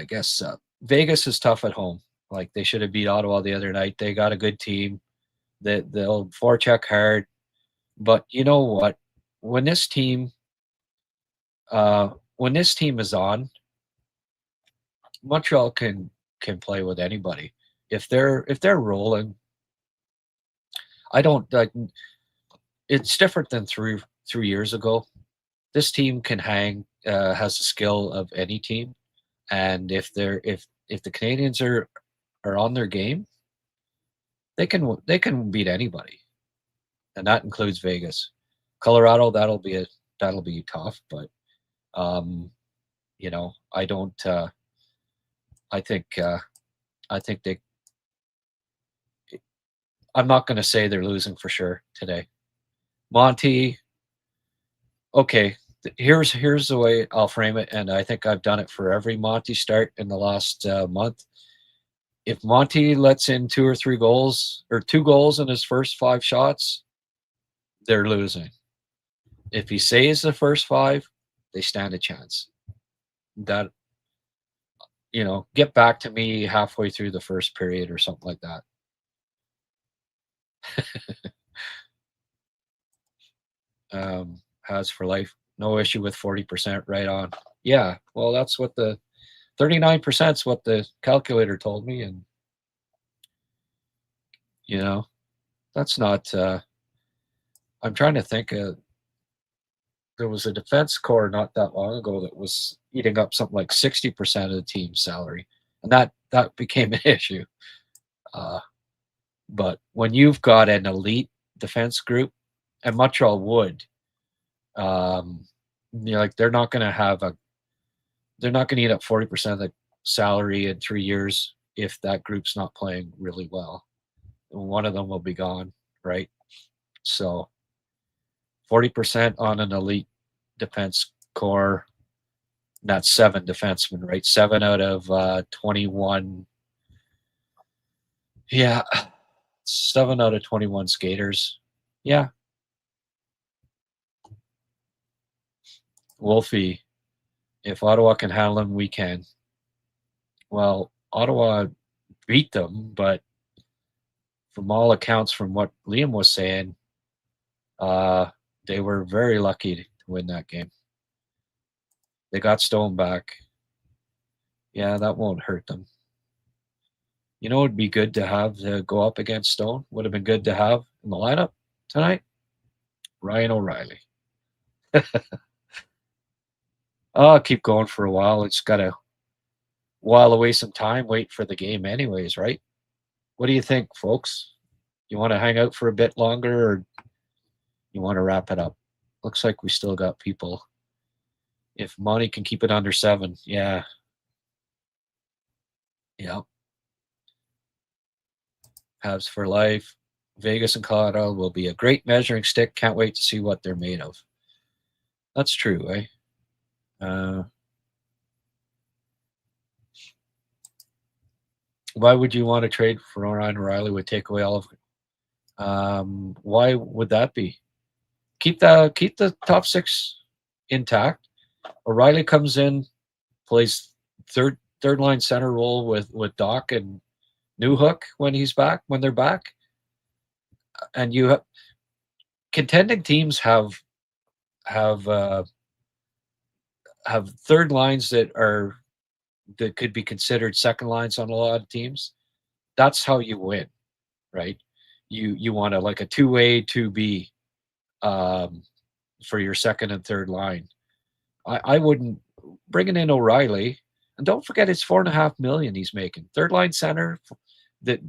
guess Vegas is tough at home. Like, they should have beat Ottawa the other night. They got a good team. They'll forecheck hard. But you know what? When this team is on, Montreal can play with anybody. If they're rolling, I don't like. It's different than 3 years ago. This team can hang, has the skill of any team, and if the Canadians are on their game, they can beat anybody, and that includes Vegas. Colorado, that'll be tough, but I don't. I think they. I'm not going to say they're losing for sure today. Monty. Okay, here's the way I'll frame it, and I think I've done it for every Monty start in the last month. if Monty lets in 2 or 3 goals or 2 goals in his first 5 shots, they're losing. If he saves the first 5, they stand a chance. That, get back to me halfway through the first period or something like that. Has for life, no issue with 40%, right on. Yeah, well, that's what the 39% is what the calculator told me, and that's not. I'm trying to think. There was a defense core not that long ago that was eating up something like 60% of the team's salary, and that became an issue. But when you've got an elite defense group, and Montreal would, like they're not going to eat up 40% of the salary in 3 years if that group's not playing really well. One of them will be gone, right? So 40% on an elite defense core, that's 7 defensemen, right? 7 out of 21. Yeah, 7 out of 21 skaters. Yeah. Wolfie, if Ottawa can handle them, we can. Well, Ottawa beat them, but from all accounts, from what Liam was saying, they were very lucky to win that game. They got Stone back. Yeah, that won't hurt them. It'd be good to have to go up against Stone. Would have been good to have in the lineup tonight. Ryan O'Reilly. I'll keep going for a while. It's got to while away some time, wait for the game anyways, right? What do you think, folks? You want to hang out for a bit longer, or you want to wrap it up? Looks like we still got people. If Monty can keep it under 7, yeah. Yeah. Habs for life. Vegas and Colorado will be a great measuring stick. Can't wait to see what they're made of. That's true, eh? Why would you want to trade for Ryan O'Reilly? Would take away all of it. Why would that be? Keep the top 6 intact. O'Reilly comes in, plays third line center role with Doc and Newhook when they're back. And you have contending teams have third lines that could be considered second lines on a lot of teams. That's how you win, right? You want a 2A, 2B for your second and third line. I wouldn't bringing in O'Reilly, and don't forget it's $4.5 million he's making. Third line center, that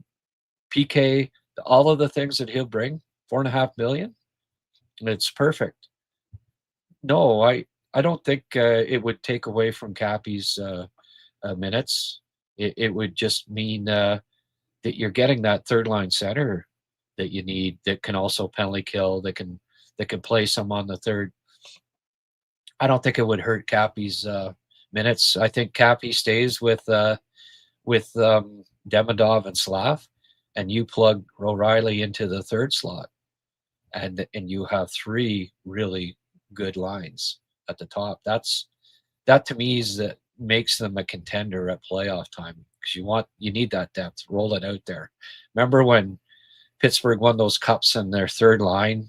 PK, all of the things that he'll bring, $4.5 million. It's perfect. No, I don't think it would take away from Cappy's minutes. It would just mean that you're getting that third line center that you need, that can also penalty kill, that can play some on the third. I don't think it would hurt Cappy's minutes. I think Cappy stays with Demidov and Slav, and you plug O'Reilly into the third slot, and you have 3 really good lines at the top. That to me is that makes them a contender at playoff time, because you need that depth. Roll it out there. Remember when Pittsburgh won those cups and their third line?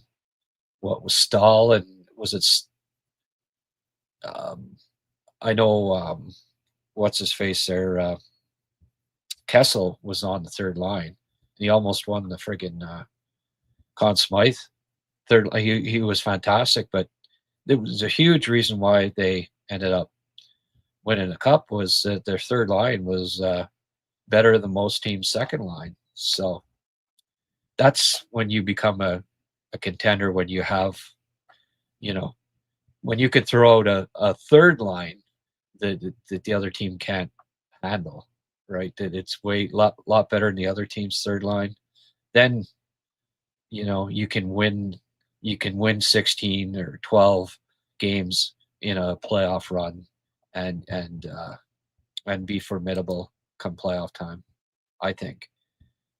What was Stahl, and was it? I know what's his face there. Kessel was on the third line. He almost won the friggin' Conn Smythe. Third, he was fantastic, but there was a huge reason why they ended up winning a cup was that their third line was better than most teams' second line. So that's when you become a contender, when you have, when you could throw out a third line that the other team can't handle, right? That it's lot better than the other team's third line. Then, you can win 16 or 12 games in a playoff run and be formidable come playoff time. I think.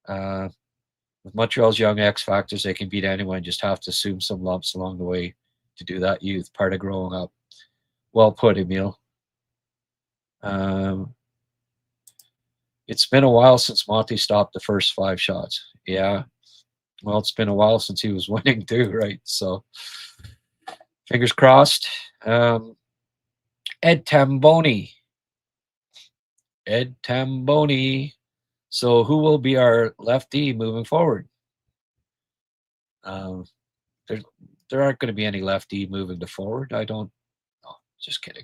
With Montreal's young X factors, they can beat anyone. Just have to assume some lumps along the way to do that. Youth part of growing up. Well put, Emil. It's been a while since Monty stopped the first 5 shots. Yeah. Well, it's been a while since he was winning too, right? So fingers crossed. Ed Tamboni. So who will be our lefty moving forward? There aren't going to be any lefty moving to forward. I don't. No, just kidding.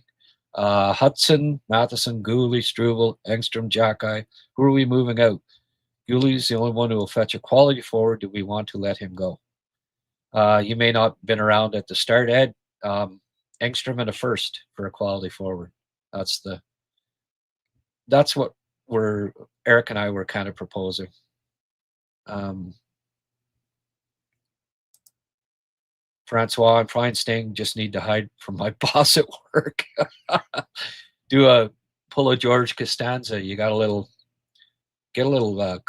Hudson, Matheson, Gooley, Struble, Engstrom, Jackeye. Who are we moving out? Gooley's the only one who will fetch a quality forward. Do we want to let him go? You may not have been around at the start, Ed. Engstrom in a first for a quality forward. That's what Eric and I were kind of proposing. Francois and Feinstein just need to hide from my boss at work. Pull a George Costanza. You got get a little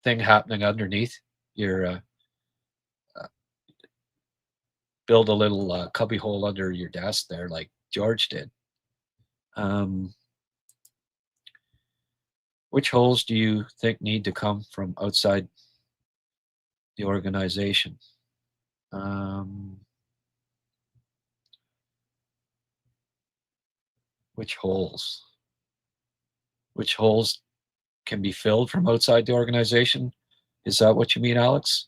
thing happening underneath your build a little cubby hole under your desk there, like George did. Which holes do you think need to come from outside the organization? Which holes? Which holes can be filled from outside the organization? Is that what you mean, Alex?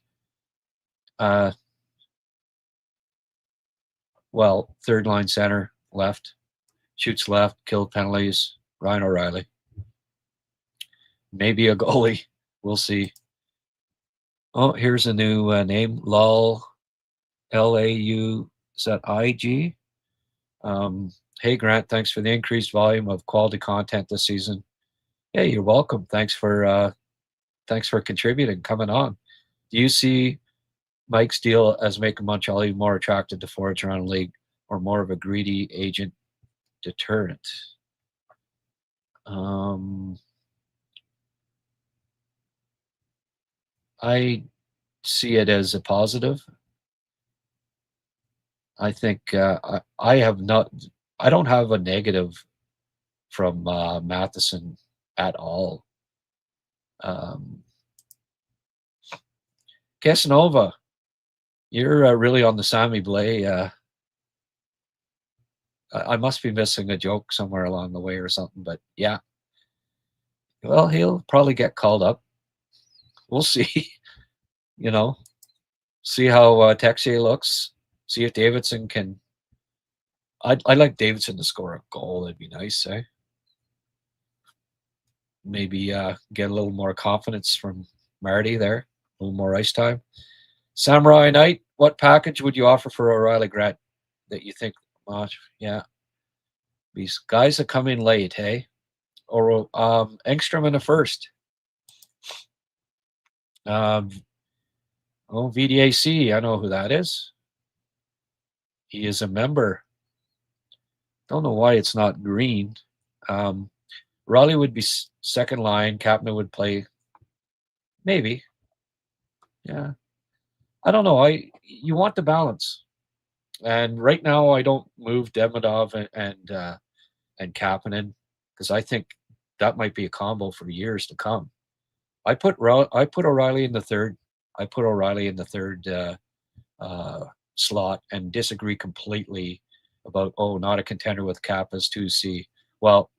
Well, third line center, left, shoots left, killed penalties, Ryan O'Reilly. Maybe a goalie. We'll see. Oh, here's a new name, Lul, L-A-U-Z-I-G. Hey, Grant, thanks for the increased volume of quality content this season. Yeah, you're welcome. Thanks for contributing, coming on. Do you see Mike's deal as making Montreal even more attractive to forwards around the league, or more of a greedy agent deterrent? I see it as a positive. I think I don't have a negative from Matheson at all. Casanova, you're really on the Sammy Blais. I must be missing a joke somewhere along the way or something, but yeah. Well, he'll probably get called up. We'll see. See how Texier looks. See if Davidson can. I'd like Davidson to score a goal. That'd be nice, eh? Maybe get a little more confidence from Marty there. A little more ice time. Samurai Knight, what package would you offer for O'Reilly Grant that you think? Yeah, these guys are coming late, hey? Or Engstrom in the first. VDAC, I know who that is. He is a member. Don't know why it's not green. Raleigh would be second line. Kapner would play. Maybe. Yeah. I don't know. You want the balance. And right now I don't move Demidov and Kapanen, because I think that might be a combo for years to come. I put O'Reilly in the third. I put O'Reilly in the third slot, and disagree completely about not a contender with Cap as 2C. Well,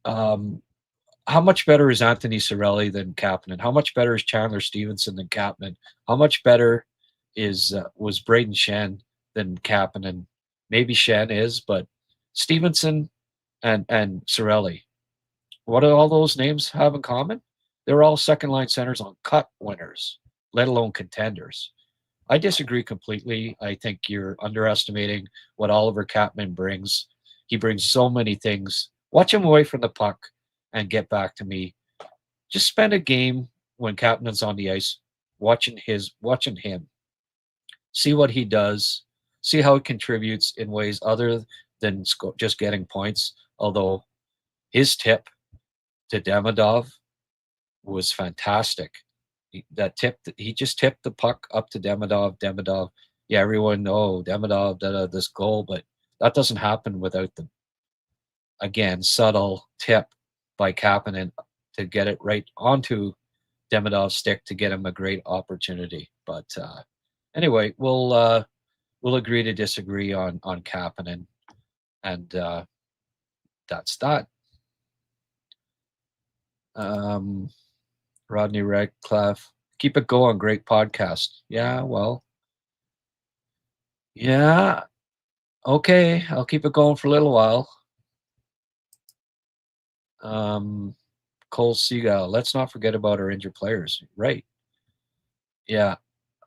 how much better is Anthony Cirelli than Kapanen? How much better is Chandler Stevenson than Kapanen? How much better was Braden Shen than Kapanen? Maybe Shen is, but Stevenson and Cirelli, what do all those names have in common? They're all second line centers on cut winners, let alone contenders. I disagree completely. I think you're underestimating what Oliver Kapanen brings. He brings so many things. Watch him away from the puck and get back to me. Just spend a game when Kapanen's on the ice, watching him. See what he does. See how it contributes in ways other than just getting points. Although his tip to Demidov was fantastic. He just tipped the puck up to Demidov. Demidov, yeah, everyone Demidov, this goal, but that doesn't happen without the, again, subtle tip by Kapanen to get it right onto Demidov's stick to get him a great opportunity. But anyway, we'll agree to disagree on Kapanen, and that's that. Rodney Radcliffe, keep it going. Great podcast. Yeah, well, yeah, okay. I'll keep it going for a little while. Cole Seagal, let's not forget about our injured players. Right. Yeah.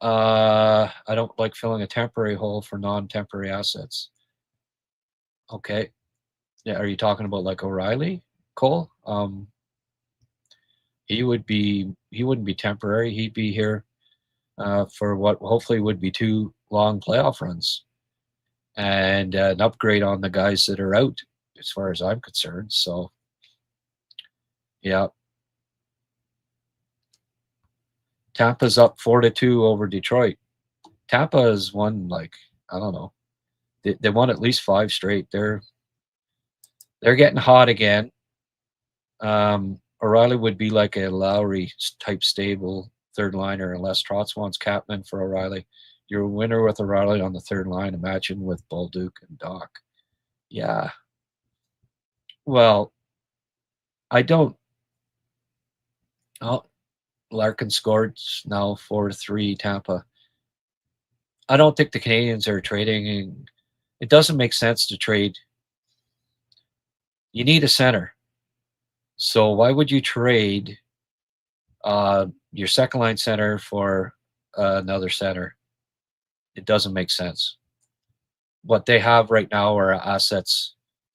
I don't like filling a temporary hole for non-temporary assets. Okay. Yeah, are you talking about like O'Reilly, Cole? He wouldn't be temporary. He'd be here for what hopefully would be 2 long playoff runs, and an upgrade on the guys that are out, as far as I'm concerned. So, yeah. Tampa's up 4-2 over Detroit. Tampa has won, like, I don't know. They won at least 5 straight. They're getting hot again. O'Reilly would be like a Lowry type stable third liner, unless Trotz wants Kapanen for O'Reilly. You're a winner with O'Reilly on the third line. Imagine with Bolduc and Doc. Yeah. Well, I don't. Oh, Larkin scored now 4-3 Tampa. I don't think the Canadians are trading. It doesn't make sense to trade. You need a center. So why would you trade your second line center for another center? It doesn't make sense. What they have right now are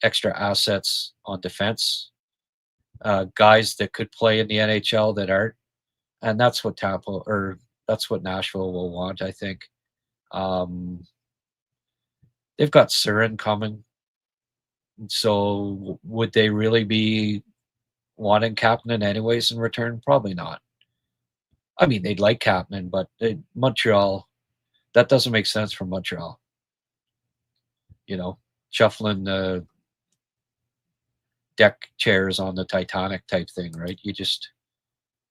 extra assets on defense, guys that could play in the NHL that aren't, and that's what that's what Nashville will want, I think. They've got Surin coming, so would they really be wanting Kapanen anyways in return? Probably not. I mean, they'd like Kapanen, but Montreal, that doesn't make sense for Montreal. Shuffling the deck chairs on the Titanic type thing, right? You just,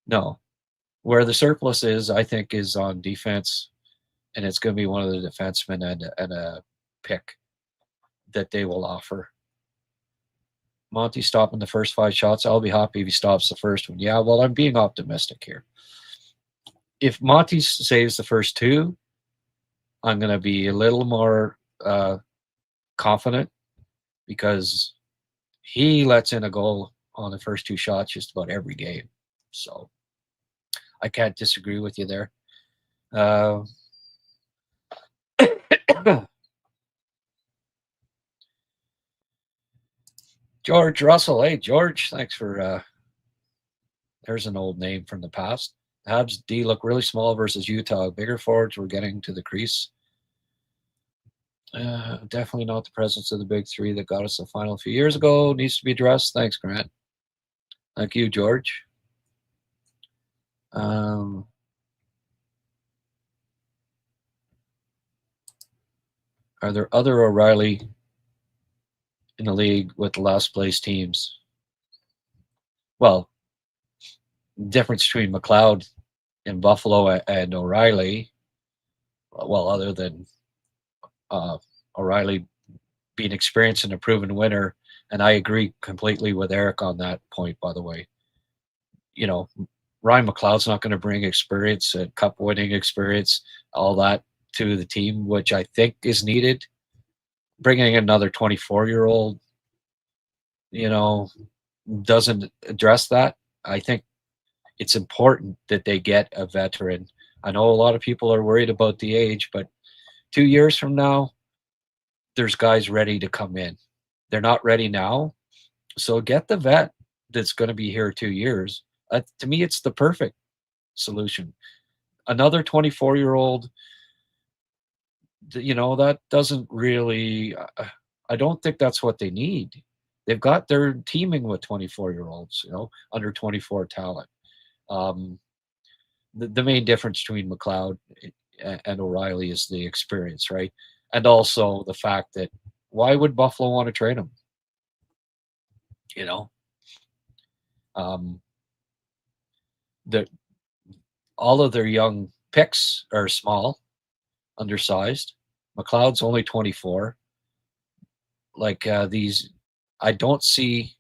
no. Where the surplus is, I think, is on defense, and it's going to be one of the defensemen and a pick that they will offer. Monty stopping the first 5 shots. I'll be happy if he stops the first one. Yeah, well, I'm being optimistic here. If Monty saves the first 2, I'm going to be a little more confident, because he lets in a goal on the first 2 shots just about every game. So I can't disagree with you there. George Russell. Hey, George, thanks for there's an old name from the past. Habs D look really small versus Utah. Bigger forwards were getting to the crease. Definitely not the presence of the big 3 that got us the final a few years ago. Needs to be addressed. Thanks, Grant. Thank you, George. Are there other O'Reilly in the league with the last place teams? Well, difference between McLeod in Buffalo and O'Reilly, well, other than O'Reilly being experienced and a proven winner, and I agree completely with Eric on that point, by the way. Ryan McLeod's not going to bring experience, cup-winning experience, all that to the team, which I think is needed. Bringing another 24-year-old, doesn't address that. I think it's important that they get a veteran. I know a lot of people are worried about the age, but 2 years from now, there's guys ready to come in. They're not ready now. So get the vet that's going to be here 2 years. To me, it's the perfect solution. Another 24-year-old, that doesn't really, I don't think that's what they need. They're teaming with 24-year-olds, under 24 talent. The main difference between McLeod and O'Reilly is the experience, right? And also the fact that why would Buffalo want to trade him? You know, um, all of their young picks are small, undersized. McLeod's only 24. Like these, I don't see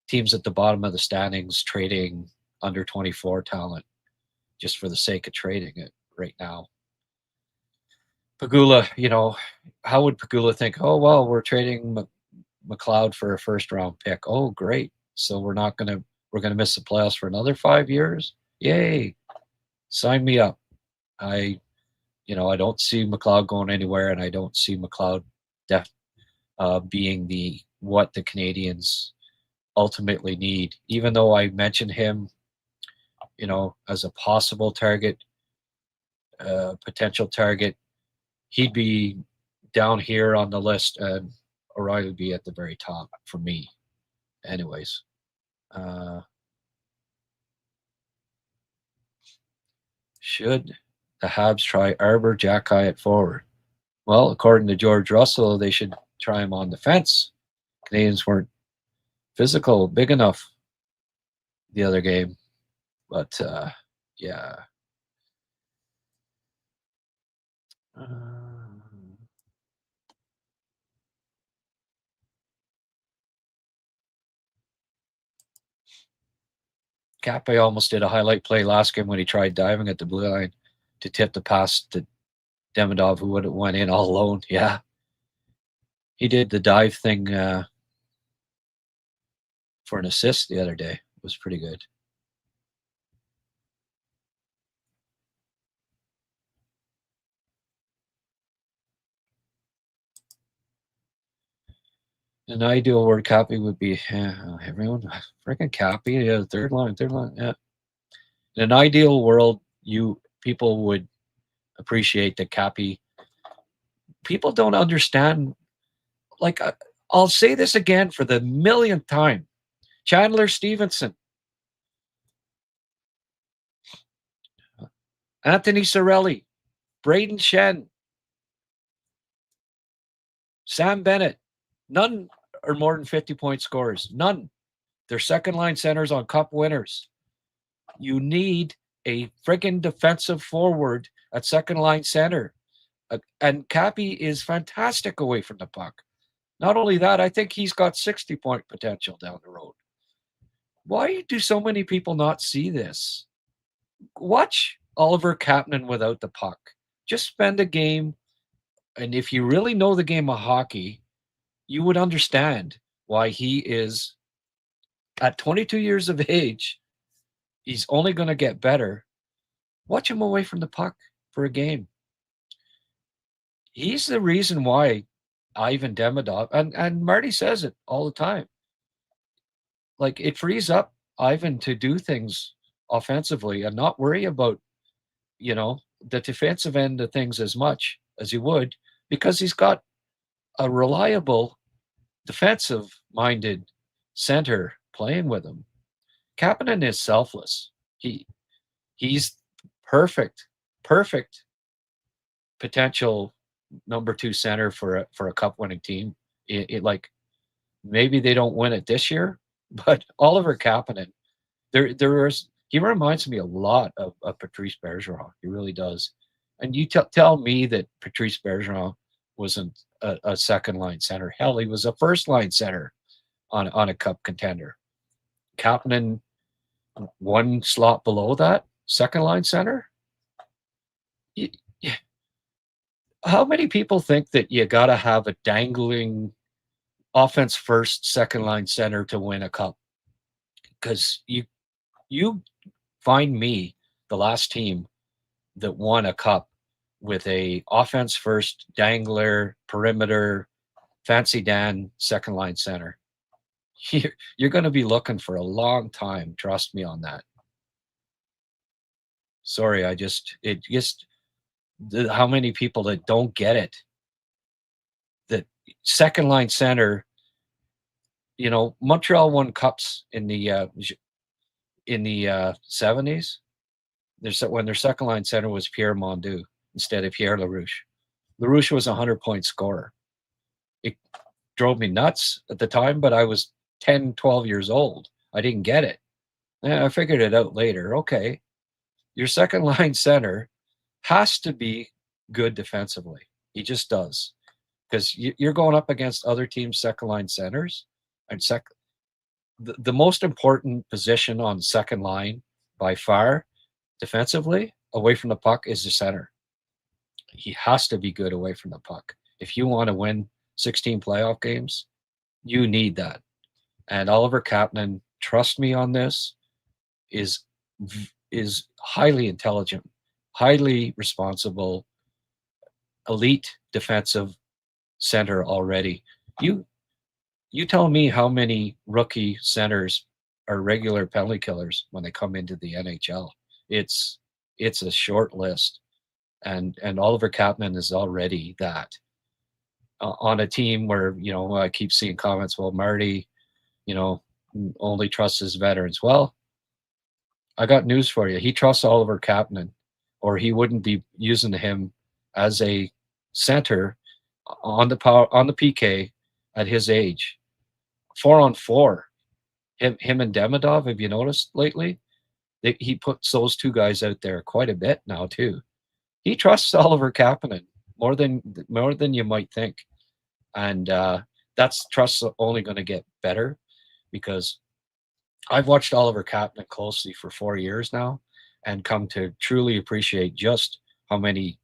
teams at the bottom of the standings trading under 24 talent just for the sake of trading it right now. Pagula, how would Pagula think? Oh well, we're trading McLeod for a first round pick. Oh great, so we're gonna miss the playoffs for another 5 years. Yay, sign me up. I don't see McLeod going anywhere, and I don't see McLeod being what the Canadians ultimately need. Even though I mentioned him, as a possible target, potential target, he'd be down here on the list, and O'Reilly would be at the very top for me. Anyways, should the Habs try Arbor Jacky at forward? Well, according to George Russell, they should try him on defense. Canadians weren't physical, big enough the other game. But yeah. Cape almost did a highlight play last game when he tried diving at the blue line to tip the pass to Demidov, who would have went in all alone. Yeah. He did the dive thing for an assist the other day. It was pretty good. An ideal word copy would be everyone freaking copy. Yeah, third line. Yeah. In an ideal world, people would appreciate the copy. People don't understand. Like I'll say this again for the millionth time. Chandler Stevenson, Anthony Cirelli, Braden Shen, Sam Bennett. None are more than 50-point scorers. None. They're second-line centers on cup winners. You need a friggin' defensive forward at second-line center. And Cappy is fantastic away from the puck. Not only that, I think he's got 60-point potential down the road. Why do so many people not see this? Watch Oliver Kapanen without the puck. Just spend a game, and if you really know the game of hockey, you would understand why he is, at 22 years of age, he's only going to get better. Watch him away from the puck for a game. He's the reason why Ivan Demidov, and Marty says it all the time, like it frees up Ivan to do things offensively and not worry about, the defensive end of things as much as he would, because he's got a reliable defensive-minded center playing with him. Kapanen is selfless. He's perfect potential number 2 center for a cup-winning team. Like maybe they don't win it this year, but Oliver Kapanen, he reminds me a lot of Patrice Bergeron. He really does. And you tell me that Patrice Bergeron wasn't a second-line center. Hell, he was a first-line center on a cup contender. Kapanen, one slot below that, second-line center. How many people think that you got to have a dangling offense first, second-line center to win a cup? Because you find me the last team that won a cup with a offense first, dangler, perimeter, fancy Dan, second line center. You're going to be looking for a long time. Trust me on that. Sorry, how many people that don't get it? That second line center, Montreal won cups in the in the 70s, when their second line center was Pierre Mondu instead of Pierre LaRouche. LaRouche was a 100-point scorer. It drove me nuts at the time, but I was 10, 12 years old. I didn't get it. And I figured it out later. Okay, your second line center has to be good defensively. He just does. Because you're going up against other teams' second line centers. And the most important position on second line by far defensively away from the puck is the center. He has to be good away from the puck. If you want to win 16 playoff games, you need that. And Oliver Kapanen, trust me on this, is highly intelligent, highly responsible, elite defensive center already. You tell me how many rookie centers are regular penalty killers when they come into the NHL. It's a short list, and Oliver Kapanen is already that on a team where I keep seeing comments. Well, Marty, only trusts his veterans. Well, I got news for you. He trusts Oliver Kapanen, or he wouldn't be using him as a center on the PK at his age. 4-on-4. Him and Demidov, have you noticed lately? He puts those two guys out there quite a bit now too. He trusts Oliver Kapanen more than you might think, and that's trust only going to get better because I've watched Oliver Kapanen closely for 4 years now, and come to truly appreciate just how many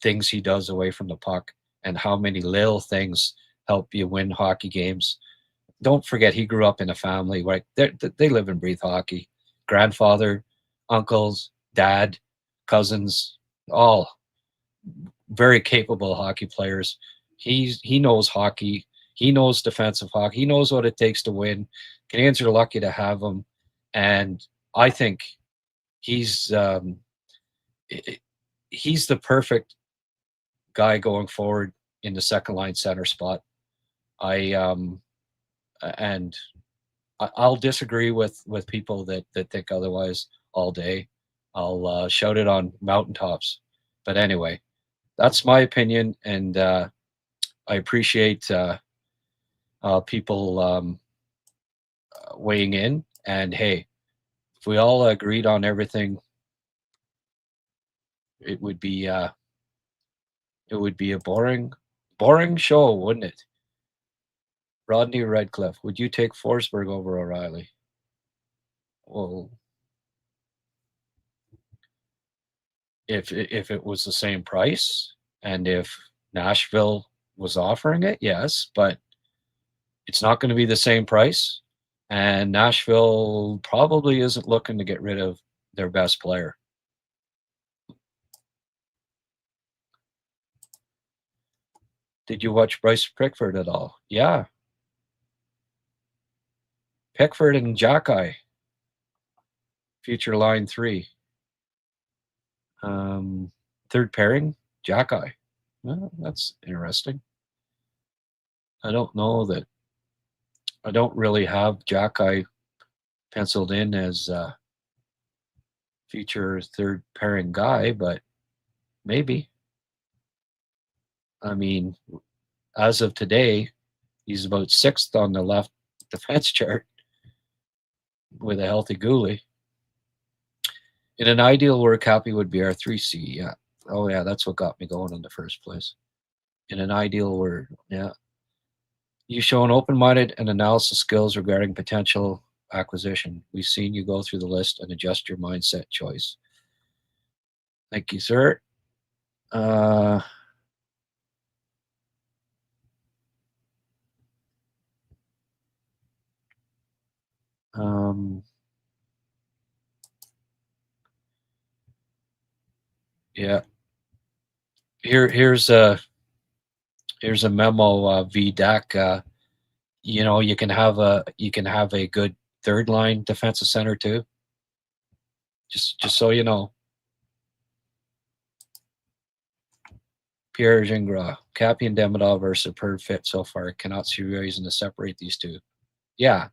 things he does away from the puck and how many little things help you win hockey games. Don't forget, he grew up in a family where they live and breathe hockey. Grandfather, uncles, dad, cousins, all very capable hockey players. He knows hockey. He knows defensive hockey. He knows what it takes to win. Canadians are lucky to have him. And I think he's the perfect guy going forward in the second line center spot. And I'll disagree with people that think otherwise all day. I'll shout it on mountaintops. But anyway, that's my opinion, and I appreciate people weighing in. And hey, if we all agreed on everything, it would be a boring show, wouldn't it? Rodney Redcliffe, would you take Forsberg over O'Reilly? Well, if it was the same price and if Nashville was offering it, yes, but it's not going to be the same price, and Nashville probably isn't looking to get rid of their best player. Did you watch Bryce Pickford at all? Yeah. Pickford and Jackeye, future line 3. Third pairing, Jackeye. Well, that's interesting. I don't know that. I don't really have Jackeye penciled in as a future third pairing guy, but maybe. I mean, as of today, he's about 6th on the left defense chart with a healthy goalie. In an ideal world, Cappy would be our 3C. Yeah. Oh, yeah, that's what got me going in the first place. In an ideal world, yeah. You show an open-minded and analysis skills regarding potential acquisition. We've seen you go through the list and adjust your mindset choice. Thank you, sir. Yeah. Here's a memo, VDAC. You can have a good third line defensive center too. Just so you know. Pierre Gingras, Cappy and Demidov are a superb fit so far. I cannot see reason to separate these two. Yeah.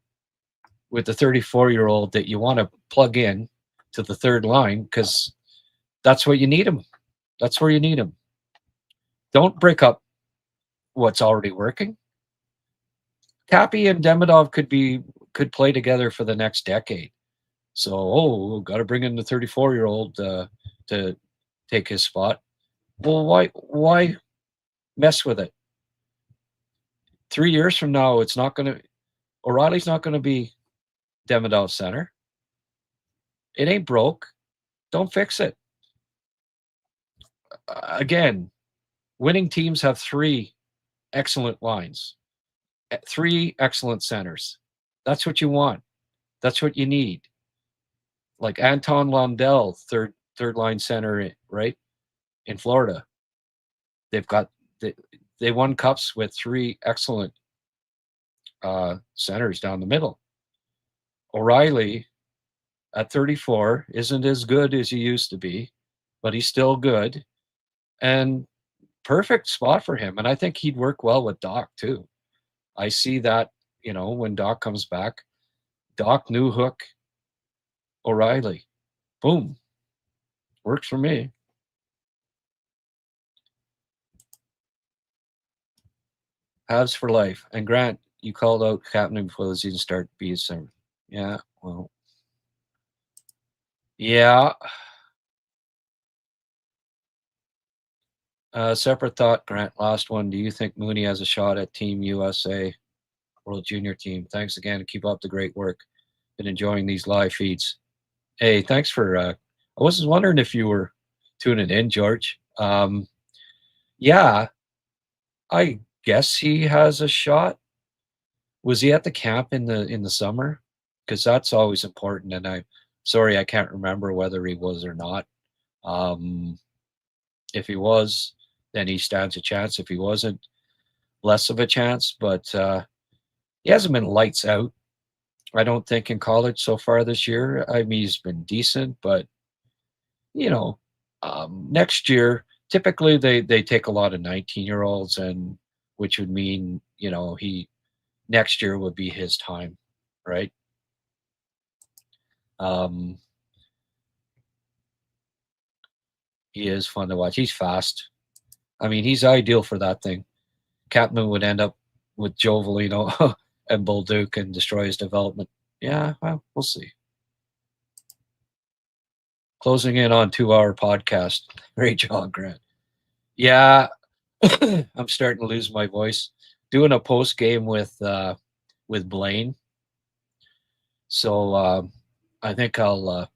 with the 34-year-old that you want to plug in to the third line because that's what you need him. That's where you need him. Don't break up what's already working. Cappy and Demidov could play together for the next decade. So, got to bring in the 34-year-old to take his spot. Well, why mess with it? 3 years from now, O'Reilly's not going to be Demidov center. It ain't broke. Don't fix it. Again, winning teams have 3 excellent lines, 3 excellent centers. That's what you want. That's what you need. Like Anton Lundell, third line center, right, in Florida. They won cups with 3 excellent centers down the middle. O'Reilly at 34 isn't as good as he used to be, but he's still good and perfect spot for him. And I think he'd work well with Doc too. I see that, when Doc comes back, Doc, Newhook, O'Reilly, boom, works for me. Habs for life. And Grant, you called out captain before the season start. Be a center. Yeah, well, yeah. Separate thought, Grant. Last one. Do you think Mooney has a shot at Team USA World Junior Team? Thanks again. Keep up the great work. Been enjoying these live feeds. Hey, thanks for. I was wondering if you were tuning in, George. Yeah, I guess he has a shot. Was he at the camp in the summer? Because that's always important. And I'm sorry, I can't remember whether he was or not. If he was, then he stands a chance. If he wasn't, less of a chance. But he hasn't been lights out, I don't think, in college so far this year. I mean, he's been decent, but next year, typically they take a lot of 19-year-olds, and which would mean he next year would be his time, right? He is fun to watch. He's fast. I mean, he's ideal for that thing. Capman would end up with Joe Volino and Bolduc and destroy his development. Yeah, well, we'll see. Closing in on 2-hour podcast. Great job, Grant. Yeah, I'm starting to lose my voice. Doing a post game with Blaine, so I think I'll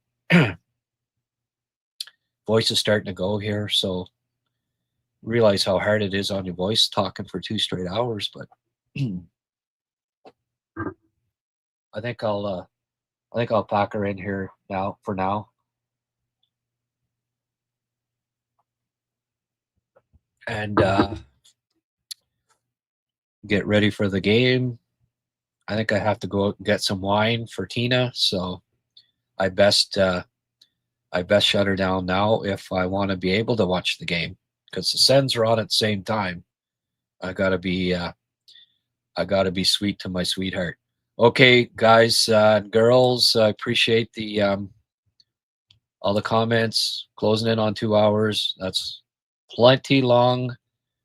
voice is starting to go here. So realize how hard it is on your voice talking for 2 straight hours, but I think I'll pack her in here for now. And get ready for the game. I think I have to go out and get some wine for Tina, so I best shut her down now if I want to be able to watch the game, because the Sens are on at the same time. I gotta be sweet to my sweetheart. Okay, guys and girls, I appreciate the all the comments. Closing in on 2 hours. That's plenty long.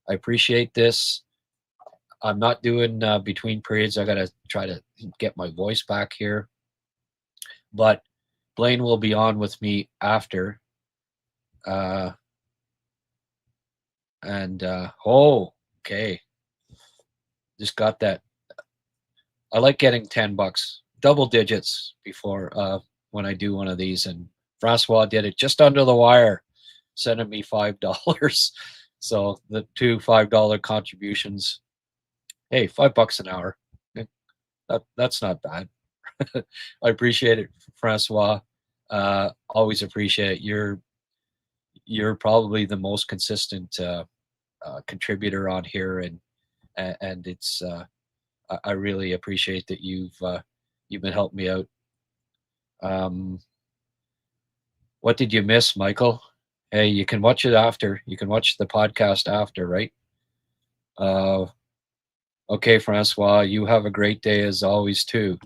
I appreciate this. I'm not doing between periods. I gotta try to get my voice back here. But Blaine will be on with me after. Okay. Just got that. I like getting $10, double digits before when I do one of these. And Francois did it just under the wire, sending me $5. So the 2 $5 contributions. Hey, $5 an hour. That's not bad. I appreciate it, Francois. Always appreciate it. You're probably the most consistent contributor on here, and it's I really appreciate that you've been helping me out. What did you miss, Michael? Hey, you can watch it after. You can watch the podcast after, right? Okay, Francois, you have a great day as always too.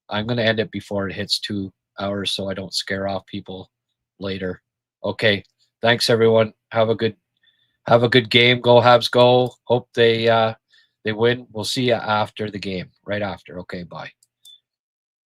I'm going to end it before it hits 2 hours so I don't scare off people later. Okay. Thanks everyone. Have a good game. Go Habs go. Hope they win. We'll see you after the game. Right after. Okay, bye.